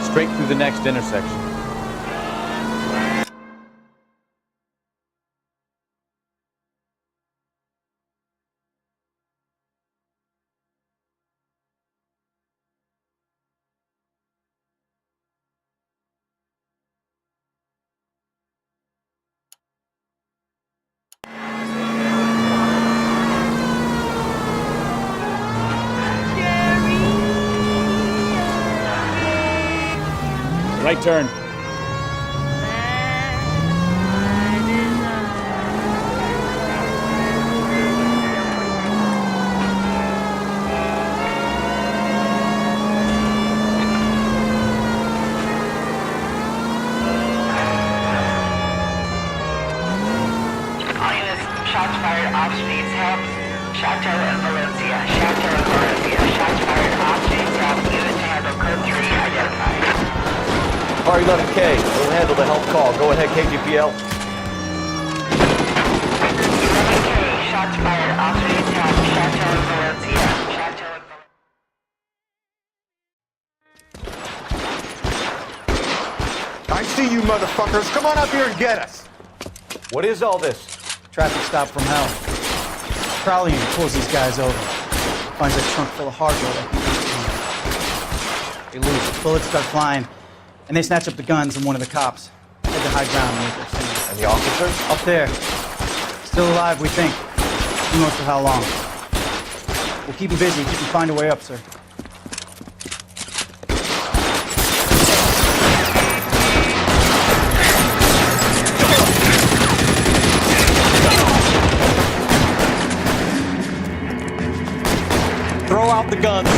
Straight through the next intersection. Right turn. All units, shots fired off streets, help. Chateau and Valencia. Chateau and Valencia. Shots fired off streets, help. Unit to handle code 3 identified. R11K, we'll handle the help call. Go ahead, KGPL. 11K, shots fired off streets, help. Chateau and Valencia. Chateau and I see you motherfuckers. Come on up here and get us. What is all this? Traffic stop from hell. Prowler unit pulls these guys over. Finds a trunk full of hardware. They lose. Bullets start flying. And they snatch up the guns and one of the cops. Head to high ground and make their stand. And the officer? Up there. Still alive, we think. Who knows for how long. We'll keep him busy. He can find a way up, sir. Throw out the guns.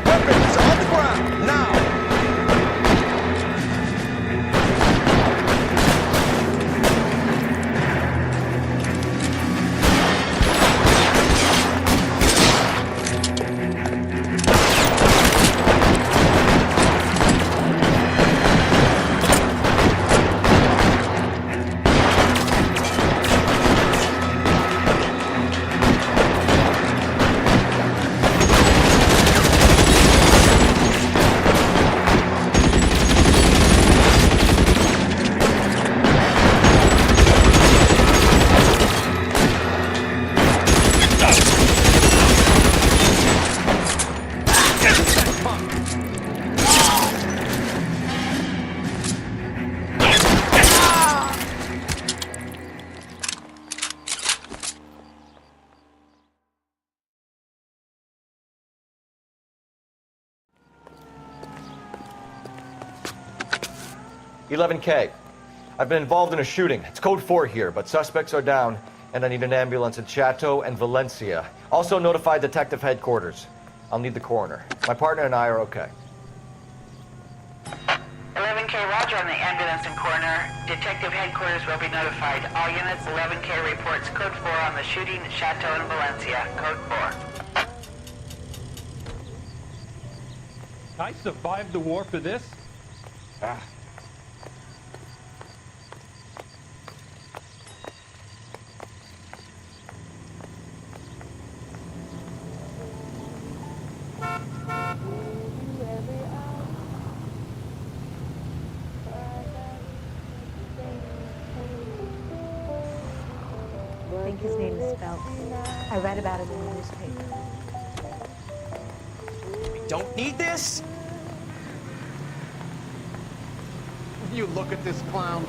Weapons on the ground, now! .11K. I've been involved in a shooting. It's code 4 here, but suspects are down, and I need an ambulance at Chateau and Valencia. Also notify detective headquarters. I'll need the coroner. My partner and I are okay. 11K, roger on the ambulance and coroner. Detective headquarters will be notified. All units, 11K reports code 4 on the shooting at Chateau and Valencia. Code 4. I survived the war for this? Ah. I think his name is Phelps. I read about him in the newspaper. We don't need this? You look at this clown.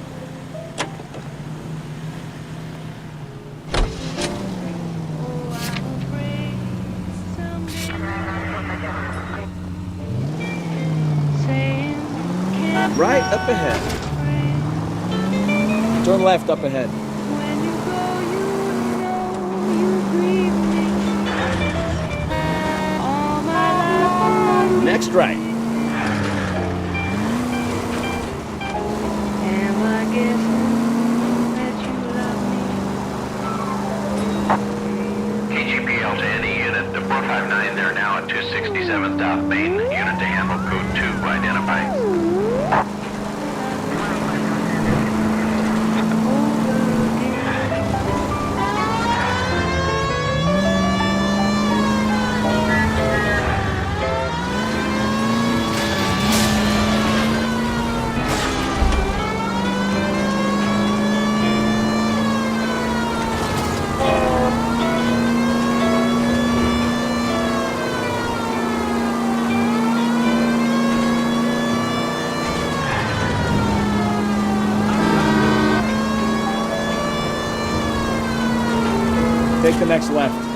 Right up ahead. Turn left up ahead. Next right. KGPL to any unit. The 459 there now at 267 South Main. Unit to handle code 2 identified. Take the next left.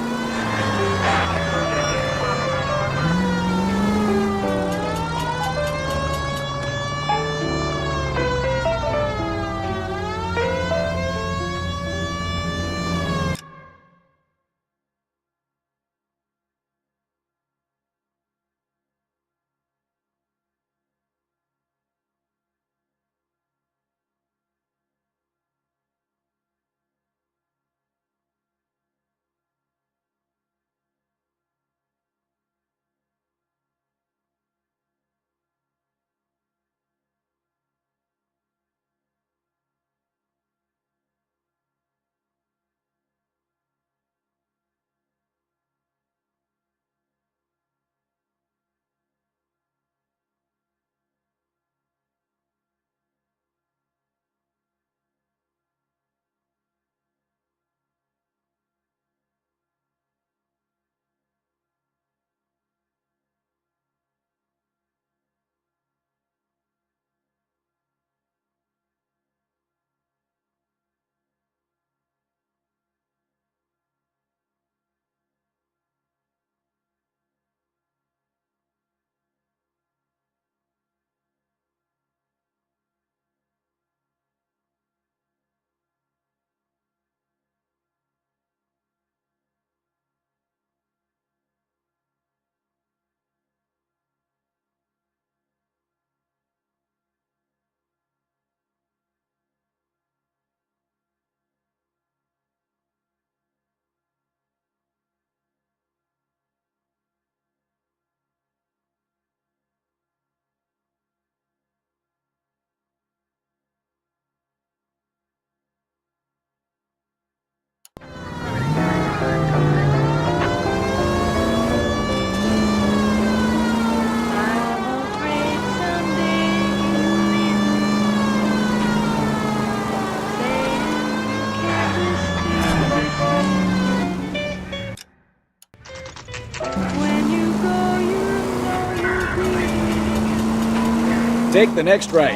Take the next right.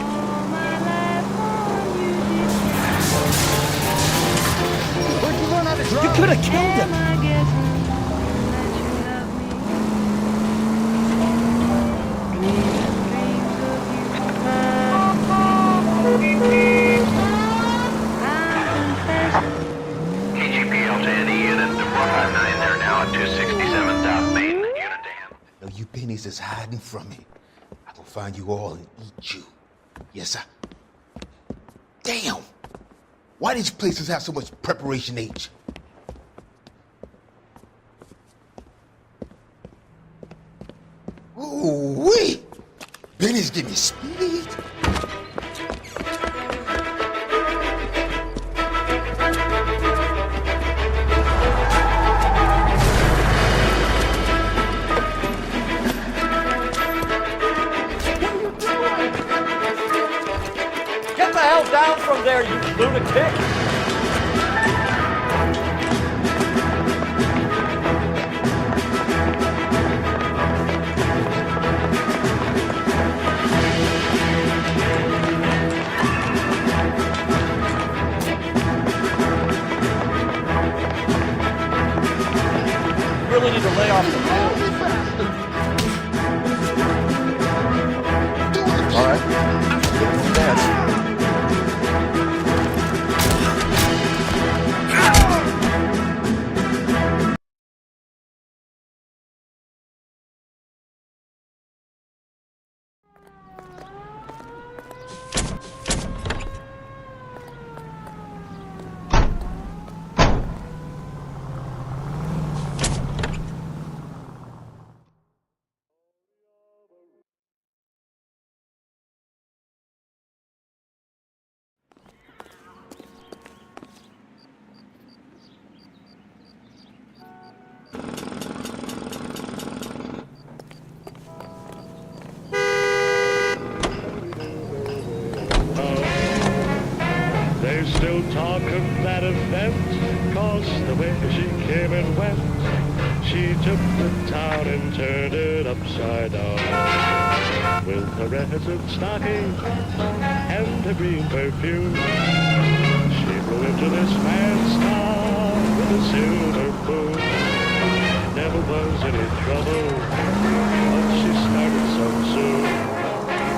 You could have killed him. KGPL to any unit, 459 there now at 267 South Main. Unit to hand. No, you pennies is hiding from me. I will find you all and eat you. Yes, sir. Damn! Why did you places have so much preparation H? Ooh-wee! Pennies give me speed. Get the hell down from there, you lunatic! Really need to lay off the wheel. All right. Dance. They still talk of that event, 'cause the way she came and went, she took the town and turned it upside down. With her resin stocking and her green perfume, she flew into this man's town. the silver spoon. Never was any trouble, but she started so soon.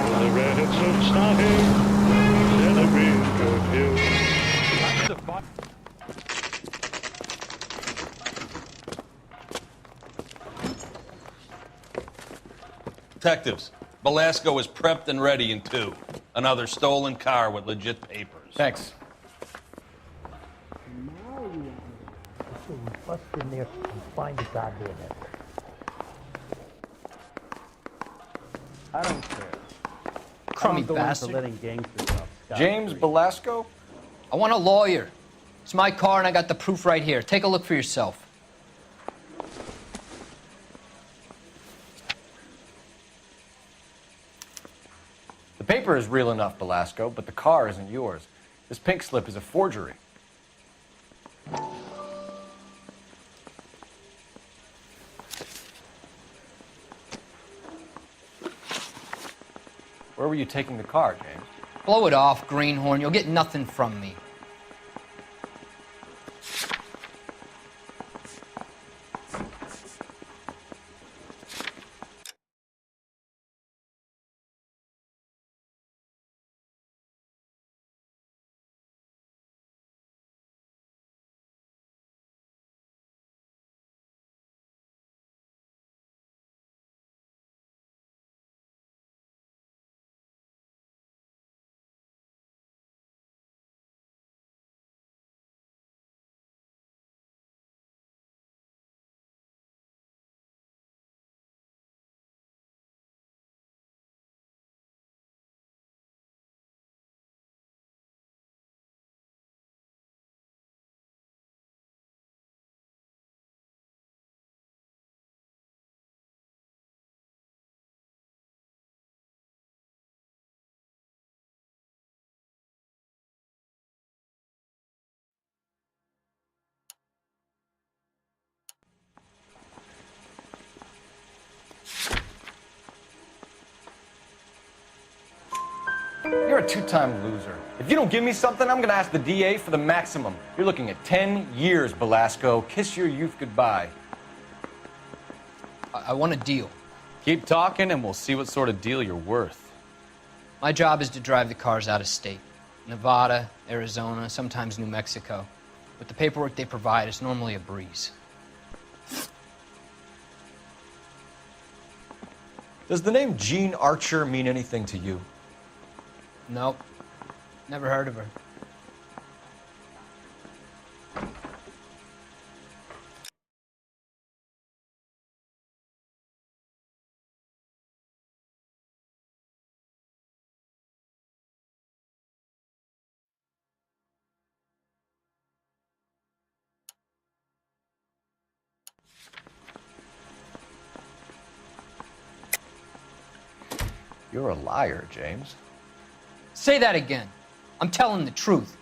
With a red soap stocking and a green perfume. Detectives, Belasco is prepped and ready in 2. Another stolen car with legit papers. Thanks. So we bust in there and find the goddamn evidence. I don't care. Crummy I'm going bastard. for letting gangsters off scot-free. James Belasco? I want a lawyer. It's my car and I got the proof right here. Take a look for yourself. The paper is real enough, Belasco, but the car isn't yours. This pink slip is a forgery. Where were you taking the car, James? Blow it off, greenhorn. You'll get nothing from me. You're a two-time loser. If you don't give me something, I'm gonna ask the DA for the maximum. You're looking at 10 years, Belasco. Kiss your youth goodbye. I want a deal. Keep talking and we'll see what sort of deal you're worth. My job is to drive the cars out of state. Nevada, Arizona, sometimes New Mexico. With the paperwork they provide, it's normally a breeze. Does the name Jean Archer mean anything to you? Nope. Never heard of her. You're a liar, James. Say that again. I'm telling the truth.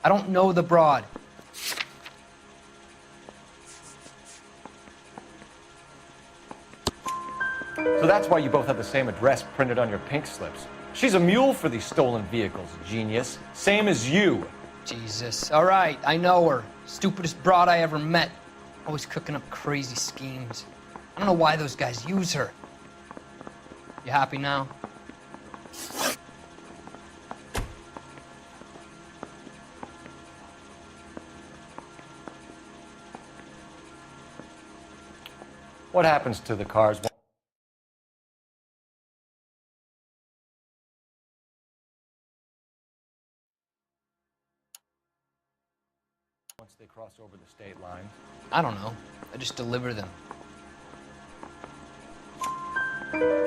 I don't know the broad. So that's why you both have the same address printed on your pink slips. She's a mule for these stolen vehicles, genius. Same as you. Jesus. All right, I know her. Stupidest broad I ever met. Always cooking up crazy schemes. I don't know why those guys use her. You happy now? What happens to the cars once they cross over the state lines? I don't know. I just deliver them.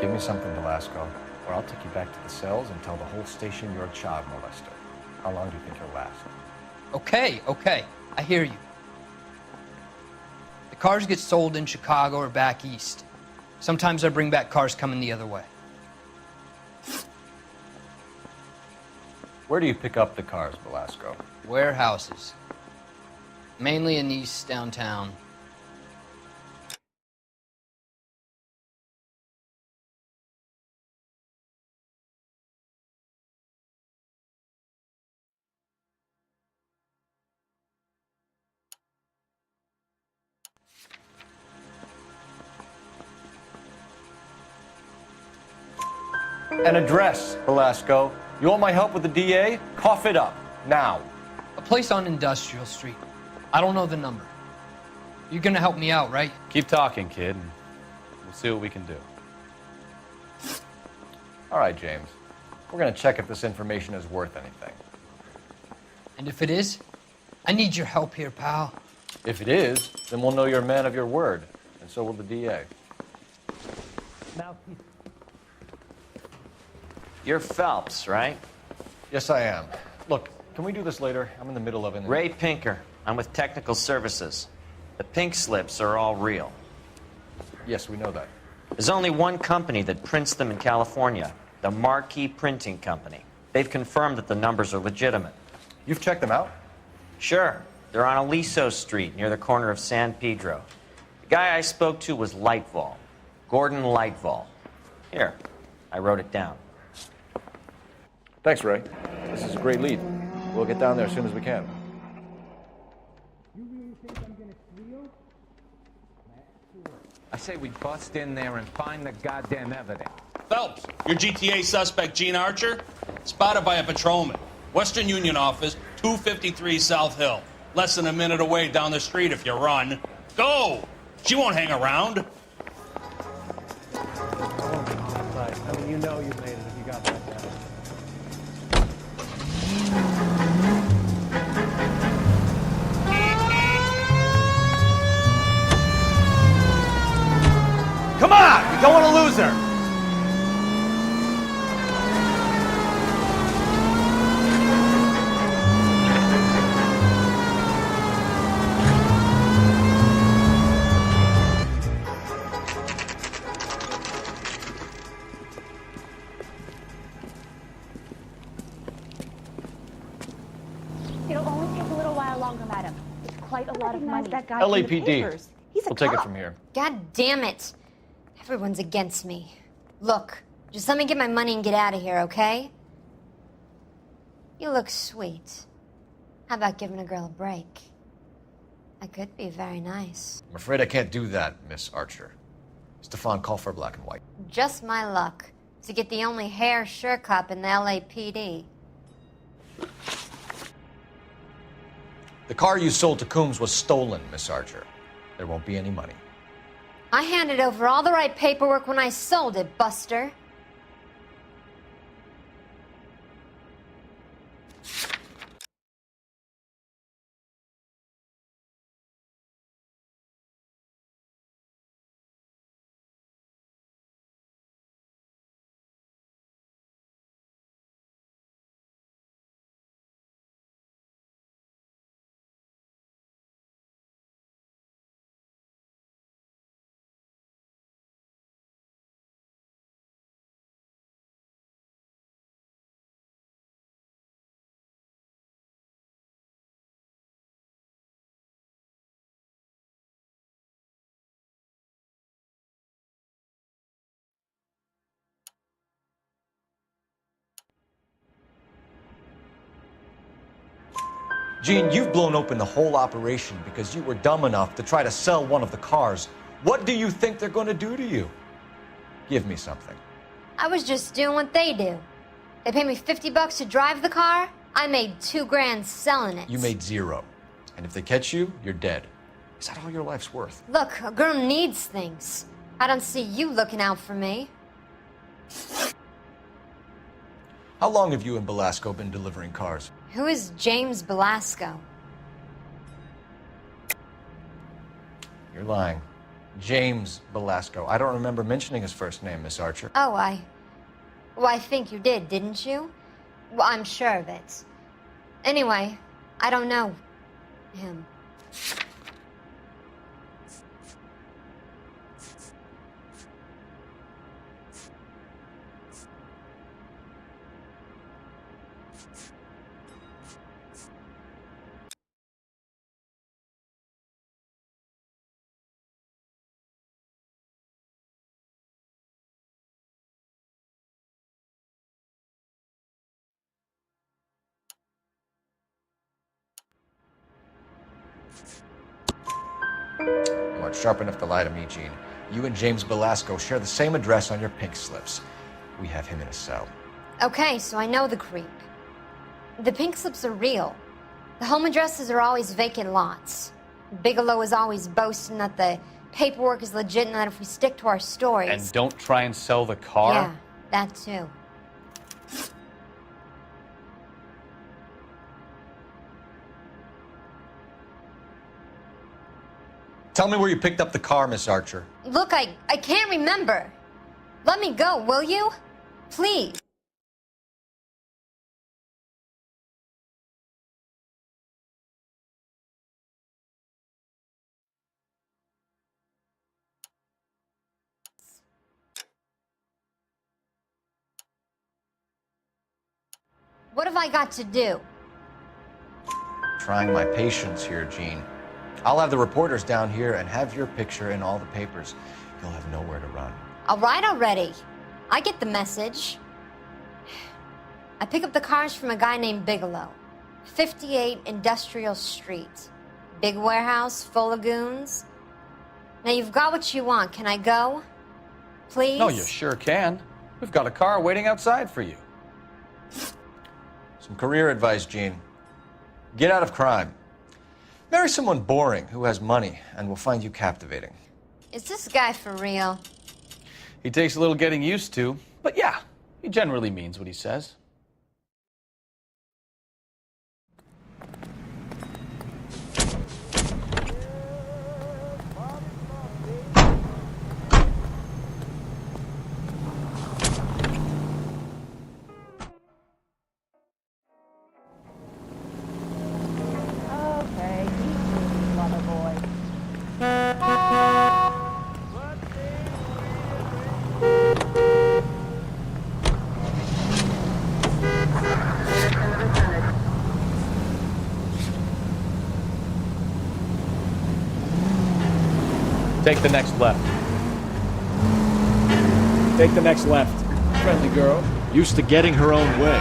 Give me something, Belasco, or I'll take you back to the cells and tell the whole station you're a child molester. How long do you think you'll last? Okay. I hear you. The cars get sold in Chicago or back east. Sometimes I bring back cars coming the other way. Where do you pick up the cars, Belasco? Warehouses. Mainly in East downtown. An address, Velasco. You want my help with the DA? Cough it up, now. A place on Industrial Street. I don't know the number. You're gonna help me out, right? Keep talking, kid, and we'll see what we can do. All right, James. We're gonna check if this information is worth anything. And if it is, I need your help here, pal. If it is, then we'll know you're a man of your word, and so will the DA. You're Phelps, right? Yes, I am. Look, can we do this later? I'm in the middle of it. Ray Pinker. I'm with Technical Services. The pink slips are all real. Yes, we know that. There's only one company that prints them in California, the Marquee Printing Company. They've confirmed that the numbers are legitimate. You've checked them out? Sure. They're on Aliso Street, near the corner of San Pedro. The guy I spoke to was Lightval. Gordon Lightval. Here, I wrote it down. Thanks, Ray. This is a great lead. We'll get down there as soon as we can. I say we bust in there and find the goddamn evidence. Phelps, your GTA suspect, Gene Archer, spotted by a patrolman. Western Union office, 253 South Hill. Less than a minute away down the street if you run. Go! She won't hang around. I mean, you know you made it if you got that down. Come on! We don't want to lose her! It'll only take a little while longer, madam. It's quite a lot of money. That guy LAPD. He's a We'll take it cop. from here. God damn it. Everyone's against me. Look, just let me get my money and get out of here, okay? You look sweet. How about giving a girl a break? I could be very nice. I'm afraid I can't do that, Miss Archer. Stefan, call for black and white. Just my luck to get the only hair sure cop in the LAPD. The car you sold to Coombs was stolen, Miss Archer. There won't be any money. I handed over all the right paperwork when I sold it, Buster. Gene, you've blown open the whole operation because you were dumb enough to try to sell one of the cars. What do you think they're going to do to you? Give me something. I was just doing what they do. They paid me $50 to drive the car. I made $2 grand selling it. You made zero. And if they catch you, you're dead. Is that all your life's worth? Look, a girl needs things. I don't see you looking out for me. How long have you and Belasco been delivering cars? Who is James Belasco? You're lying. James Belasco. I don't remember mentioning his first name, Miss Archer. Oh, Well, I think you did, didn't you? Well, I'm sure of it. Anyway, I don't know him. You aren't sharp enough to lie to me, Gene. You and James Belasco share the same address on your pink slips. we have him in a cell. Okay, so I know the creep. The pink slips are real. The home addresses are always vacant lots. Bigelow is always boasting that the paperwork is legit and that if we stick to our stories... And don't try and sell the car? Yeah, that too. Tell me where you picked up the car, Miss Archer. Look, I can't remember. Let me go, will you? Please. What have I got to do? Trying my patience here, Gene. I'll have the reporters down here and have your picture in all the papers. You'll have nowhere to run. All right already. I get the message. I pick up the cars from a guy named Bigelow. 58 Industrial Street. Big warehouse, full of goons. Now you've got what you want. Can I go? Please? No, you sure can. We've got a car waiting outside for you. Some career advice, Gene. Get out of crime. Marry someone boring who has money and will find you captivating. Is this guy for real? He takes a little getting used to, but yeah, he generally means what he says. Okay, easy, mother boy. Take the next left. Take the next left. Friendly girl. Used to getting her own way.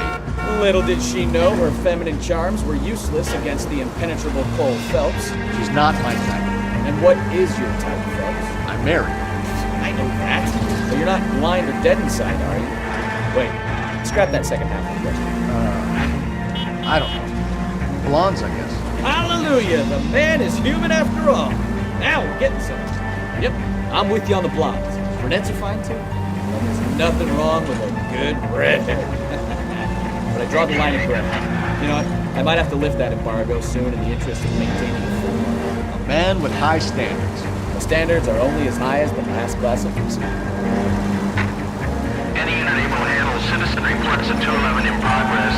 Little did she know her feminine charms were useless against the impenetrable Cole Phelps. She's not my type. And what is your type, Phelps? I'm married. I know that. But you're not blind or dead inside, are you? Wait, scrap that second half of the question. I don't know. Blondes, I guess. Hallelujah! The man is human after all. Now we're getting somewhere. Yep, I'm with you on the blondes. Brunettes are fine too. Well, there's nothing wrong with a good redhead. But I draw the line at gray. You know what? I might have to lift that embargo soon in the interest of maintaining the full. A man with high standards. The standards are only as high as the mass classification. Any unit able to handle citizen reports of 211 in progress.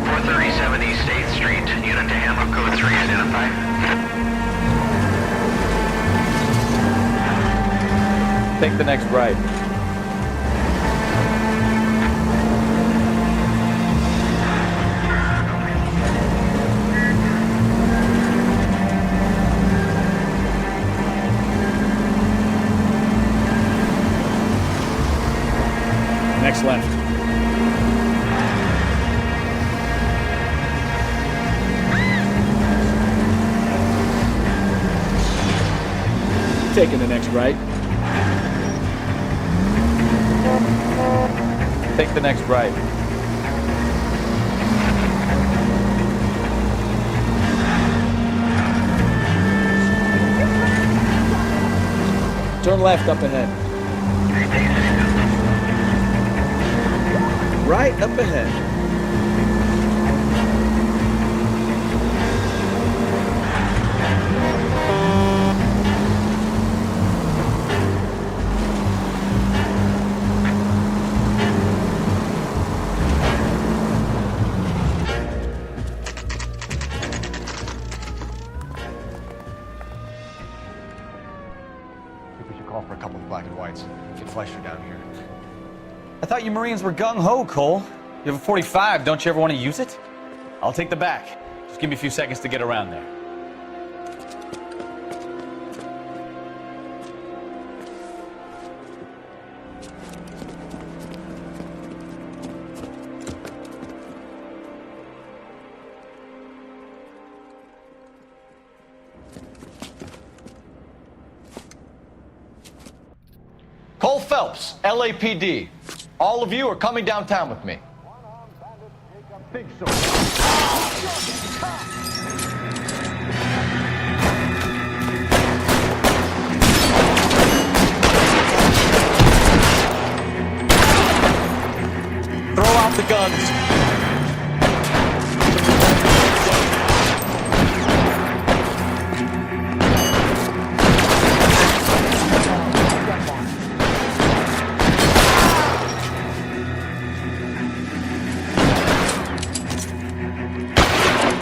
437 East 8th Street. Unit to handle code 3 identified. Take the next right. Next left. Taking the next right. Take the next right. Turn left up ahead. Right up ahead. Call for a couple of black and whites. Get Fleischer down here. I thought you Marines were gung-ho, Cole. You have a 45, don't you ever want to use it? I'll take the back. Just give me a few seconds to get around there. Cole Phelps, LAPD. All of you are coming downtown with me. Big sword. Throw out the guns.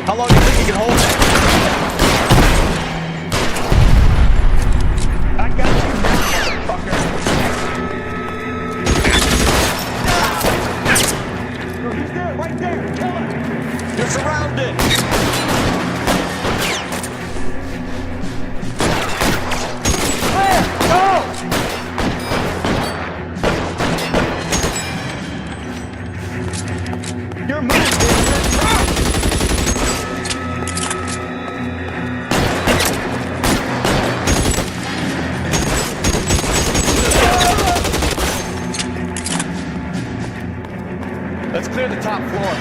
How long do you think you can hold that? I got you now, motherfucker. No, he's there, right there. Kill him. You're surrounded. Clear. Go. Your move, Let's clear the top floor.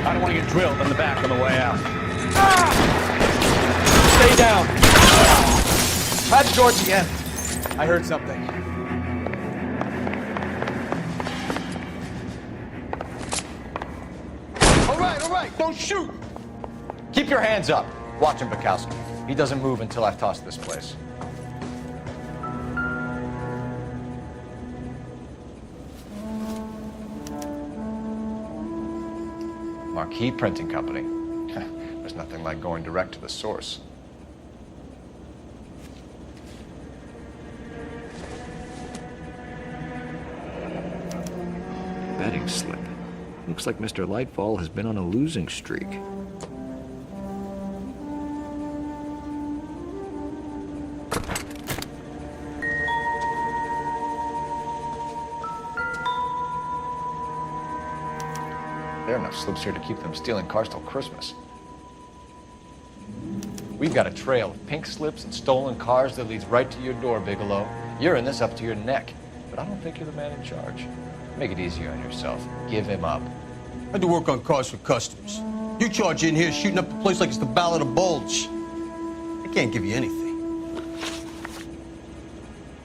I don't want to get drilled on the back on the way out. Stay down. Patch George again. I heard something. All right, don't shoot. Keep your hands up. Watch him, Bukowski. He doesn't move until I've tossed this place. Marquee Printing Company. There's nothing like going direct to the source. Betting slip. Looks like Mr. Lightfall has been on a losing streak. There are enough slips here to keep them stealing cars till Christmas. We've got a trail of pink slips and stolen cars that leads right to your door, Bigelow. You're in this up to your neck, but I don't think you're the man in charge. Make it easier on yourself. Give him up. I do work on cars for customers. You charge in here shooting up the place like it's the Ballad of Bulge. I can't give you anything.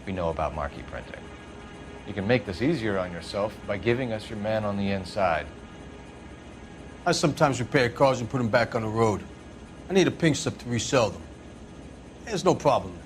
We know about marquee printing. You can make this easier on yourself by giving us your man on the inside. I sometimes repair cars and put them back on the road. I need a pink slip to resell them. There's no problem there.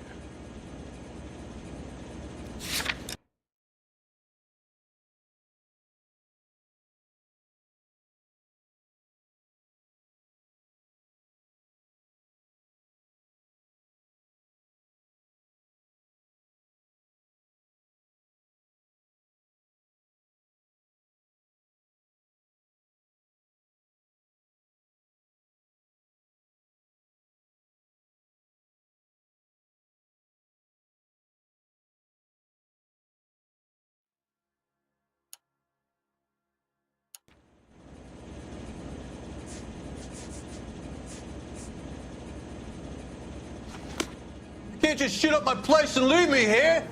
You can't just shoot up my place and leave me here.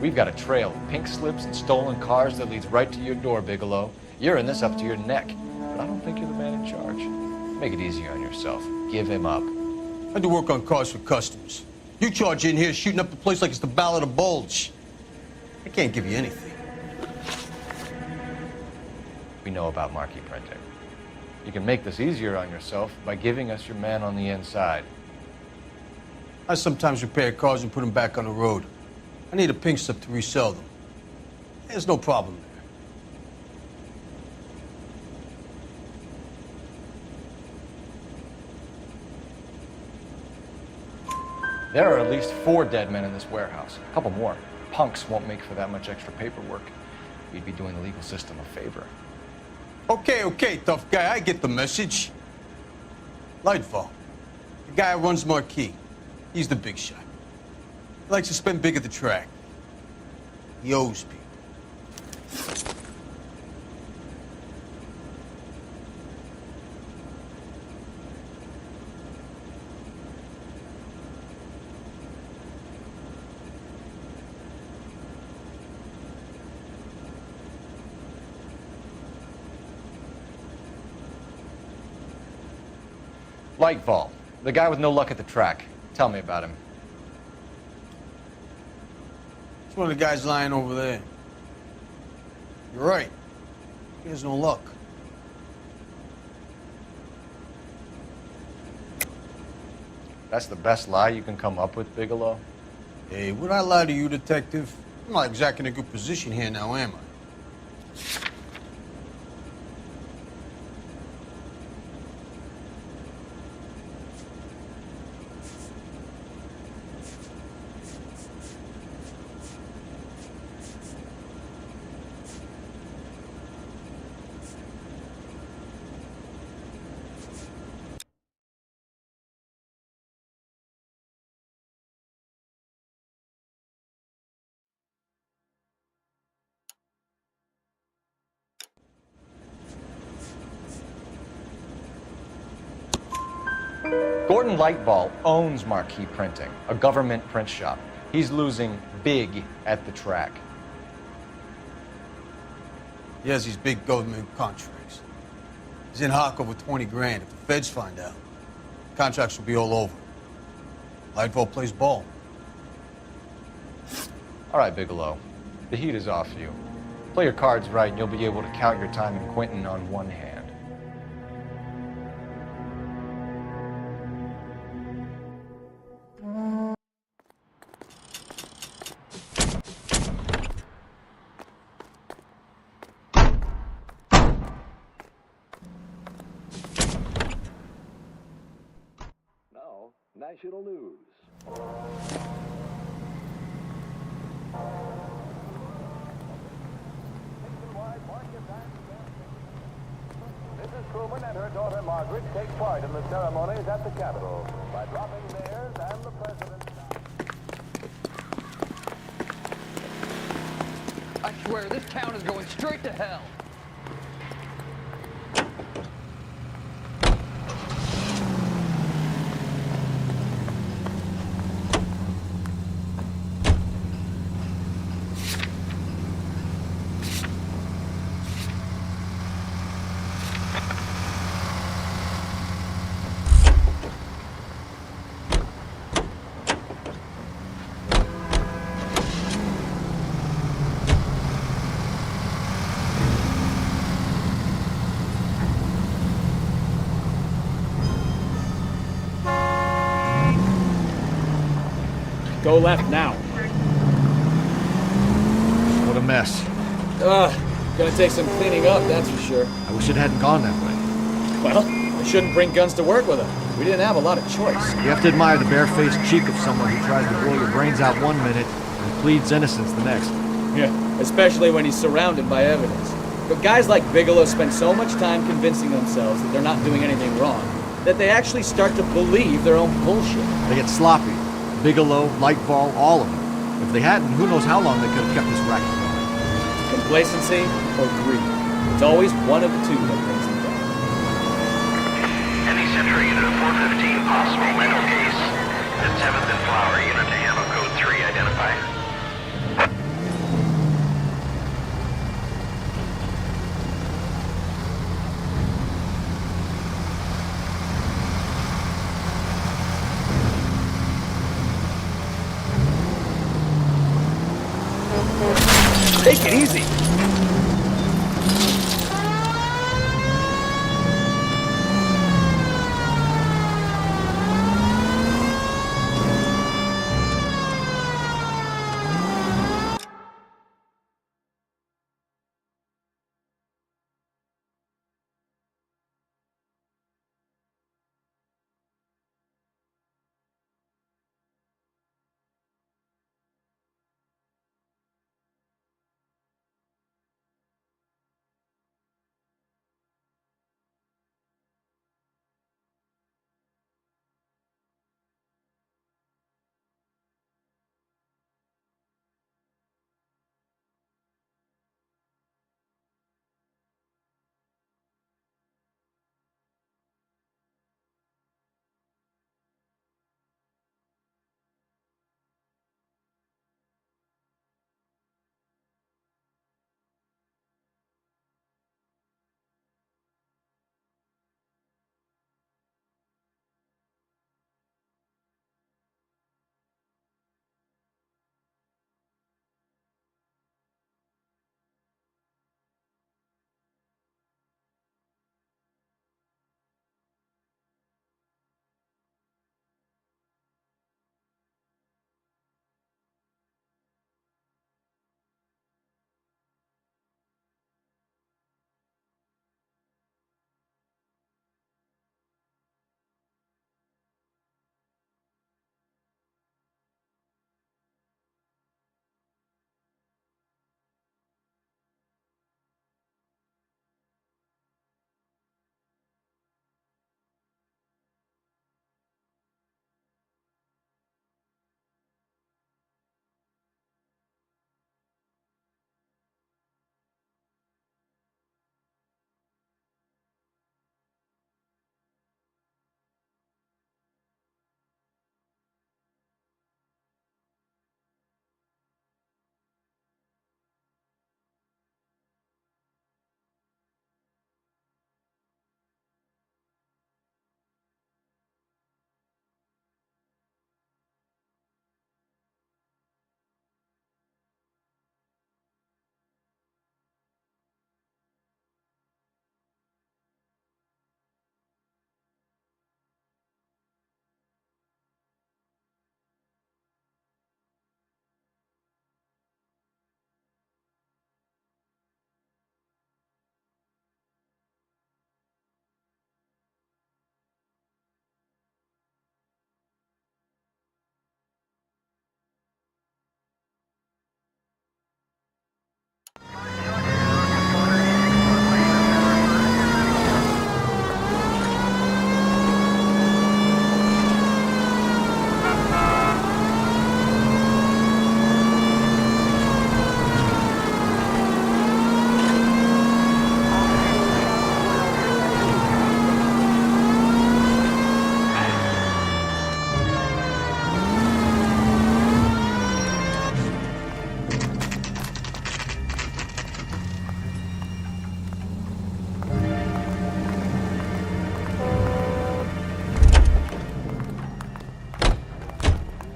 We've got a trail of pink slips and stolen cars that leads right to your door, Bigelow. You're in this up to your neck, but I don't think you're the man in charge. Make it easier on yourself. Give him up. I do work on cars for customers. You charge in here shooting up the place like it's the Ballad of Bulge. I can't give you anything. We know about marquee printing. You can make this easier on yourself by giving us your man on the inside. I sometimes repair cars and put them back on the road. I need a pink slip to resell them. There's no problem there. There are at least 4 dead men in this warehouse. A couple more. Punks won't make for that much extra paperwork. We'd be doing the legal system a favor. Okay, tough guy, I get the message. Lightfall, the guy who runs Marquee. He's the big shot. He likes to spend big at the track. He owes people. Lightfall, the guy with no luck at the track. Tell me about him. It's one of the guys lying over there. You're right. He has no luck. That's the best lie you can come up with, Bigelow? Hey, would I lie to you, detective? I'm not exactly in a good position here now, am I? Gordon Lightball owns Marquee Printing, a government print shop. He's losing big at the track. He has these big government contracts. He's in hock over 20 grand. If the feds find out, contracts will be all over. Lightfall plays ball. All right, Bigelow. The heat is off you. Play your cards right and you'll be able to count your time in Quentin on one hand. Now, national news. Mrs. Truman and her daughter Margaret take part in the ceremonies at the Capitol by dropping theirs and the president's. I swear, this town is going straight to hell. Go left now. What a mess. Gonna take some cleaning up, that's for sure. I wish it hadn't gone that way. Well, we shouldn't bring guns to work with them. We didn't have a lot of choice. You have to admire the barefaced cheek of someone who tries to blow your brains out one minute and pleads innocence the next. Yeah, especially when he's surrounded by evidence. But guys like Bigelow spend so much time convincing themselves that they're not doing anything wrong, that they actually start to believe their own bullshit. They get sloppy. Bigelow, Lightfall, all of them. If they hadn't, who knows how long they could have kept this racket going. Complacency or greed. It's always one of the two that brings them down. Any Central Unit of 415, possible mental case. The 7th and Flower Unit to handle code 3 identified. Take it easy.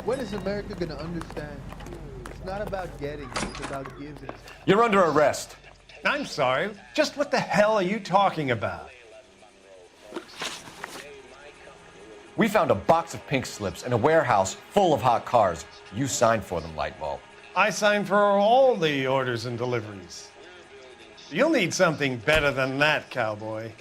When is America gonna understand? It's not about getting, it's about giving. You're under arrest. I'm sorry. Just what the hell are you talking about? We found a box of pink slips in a warehouse full of hot cars. You signed for them, Lightbulb. I signed for all the orders and deliveries. You'll need something better than that, cowboy.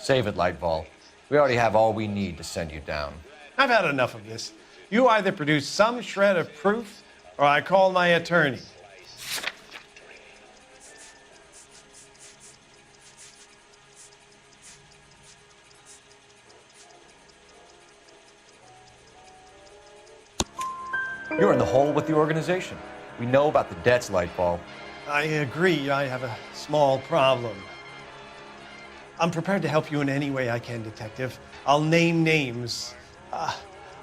Save it, Lightball. We already have all we need to send you down. I've had enough of this. You either produce some shred of proof, or I call my attorney. You're in the hole with the organization. We know about the debts, Lightball. I agree, I have a small problem. I'm prepared to help you in any way I can, Detective. I'll name names.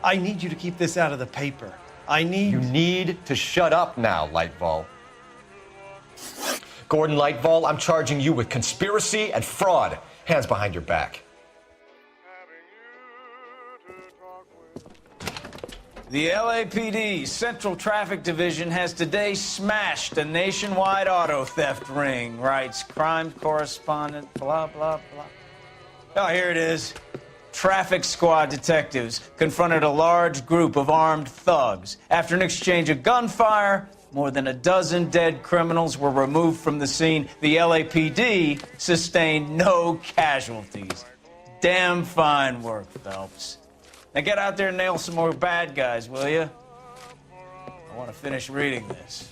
I need you to keep this out of the paper. You need to shut up now, Lightball. Gordon Lightball, I'm charging you with conspiracy and fraud. Hands behind your back. The LAPD Central Traffic Division has today smashed a nationwide auto theft ring, writes crime correspondent, blah, blah, blah. Oh, here it is. Traffic squad detectives confronted a large group of armed thugs. After an exchange of gunfire, more than a dozen dead criminals were removed from the scene. The LAPD sustained no casualties. Damn fine work, Phelps. Now get out there and nail some more bad guys, will you? I want to finish reading this.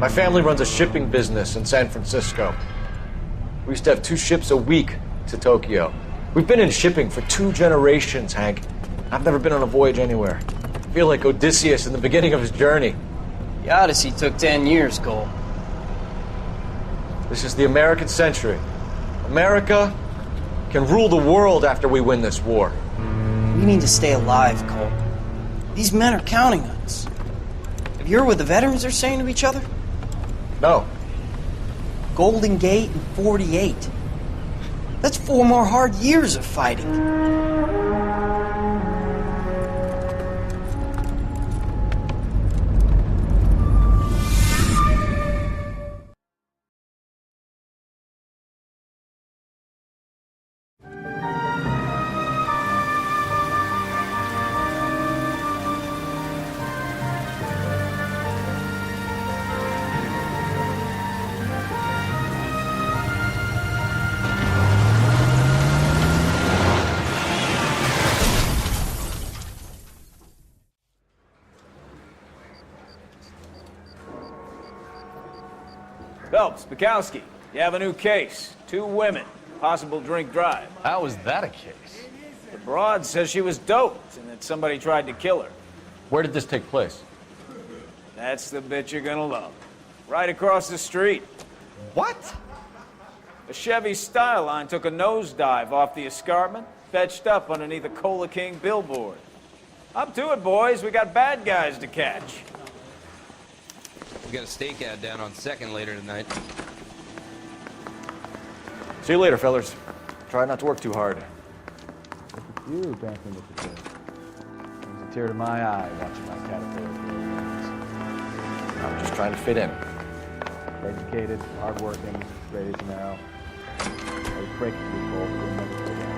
My family runs a shipping business in San Francisco. We used to have 2 ships a week to Tokyo. We've been in shipping for 2 generations, Hank. I've never been on a voyage anywhere. I feel like Odysseus in the beginning of his journey. The Odyssey took 10 years, Cole. This is the American century. America can rule the world after we win this war. We need to stay alive, Cole. These men are counting on us. Have you heard what the veterans are saying to each other? No. Golden Gate and 48. That's 4 more hard years of fighting. Phelps, Bukowski, You have a new case. 2 women. Possible drink drive. How is that a case? The broad says she was doped and that somebody tried to kill her. Where did this take place? That's the bit you're gonna love. Right across the street. What? A Chevy Styline took a nosedive off the escarpment, fetched up underneath a Cola King billboard. Up to it, boys. We got bad guys to catch. We got a stakeout down on 2nd later tonight. See you later, fellas. Try not to work too hard. Look at you dancing with the kids. Brings a tear to my eye watching my caterpillar grow wings. I'm just trying to fit in. Educated, hardworking, straight as an arrow. I was breaking people, but we'll never go down.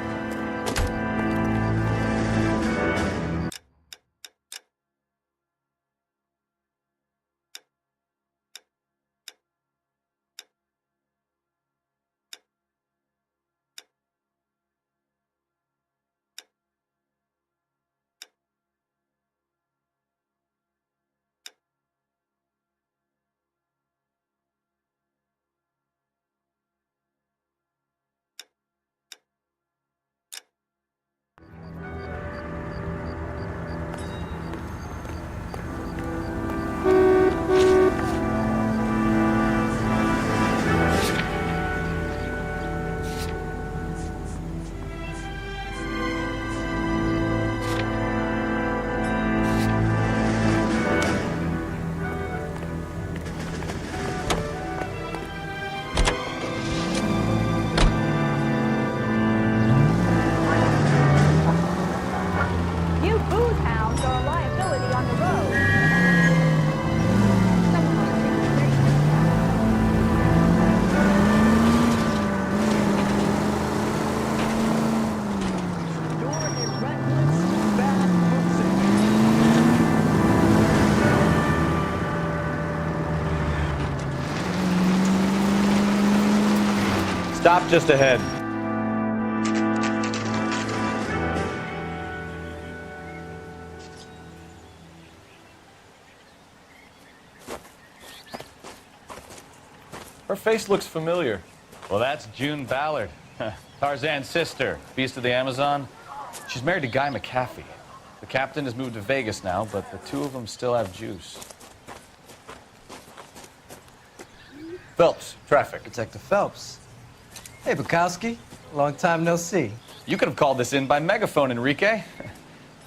Stop just ahead. Her face looks familiar. Well, that's June Ballard, Tarzan's sister, Beast of the Amazon. She's married to Guy McAfee. The captain has moved to Vegas now, but the 2 of them still have juice. Phelps, traffic. Detective Phelps. Hey, Bukowski. Long time no see. You could have called this in by megaphone, Enrique.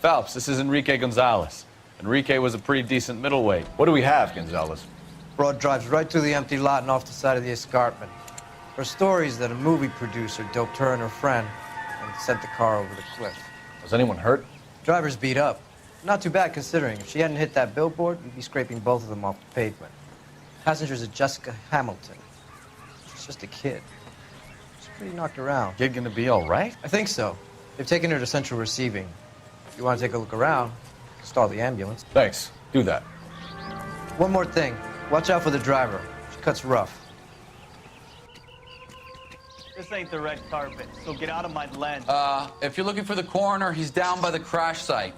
Phelps, this is Enrique Gonzalez. Enrique was a pretty decent middleweight. What do we have, Gonzalez? Broad drives right through the empty lot and off the side of the escarpment. Her story is that a movie producer doped her and her friend and sent the car over the cliff. Was anyone hurt? Driver's beat up. Not too bad considering. If she hadn't hit that billboard, we'd be scraping both of them off the pavement. Passenger's a Jessica Hamilton. She's just a kid. She's pretty knocked around. Kid gonna be all right? I think so. They've taken her to central receiving. If you want to take a look around, stall the ambulance. Thanks. Do that. One more thing. Watch out for the driver. She cuts rough. This ain't the red carpet, so get out of my lens. If you're looking for the coroner, he's down by the crash site.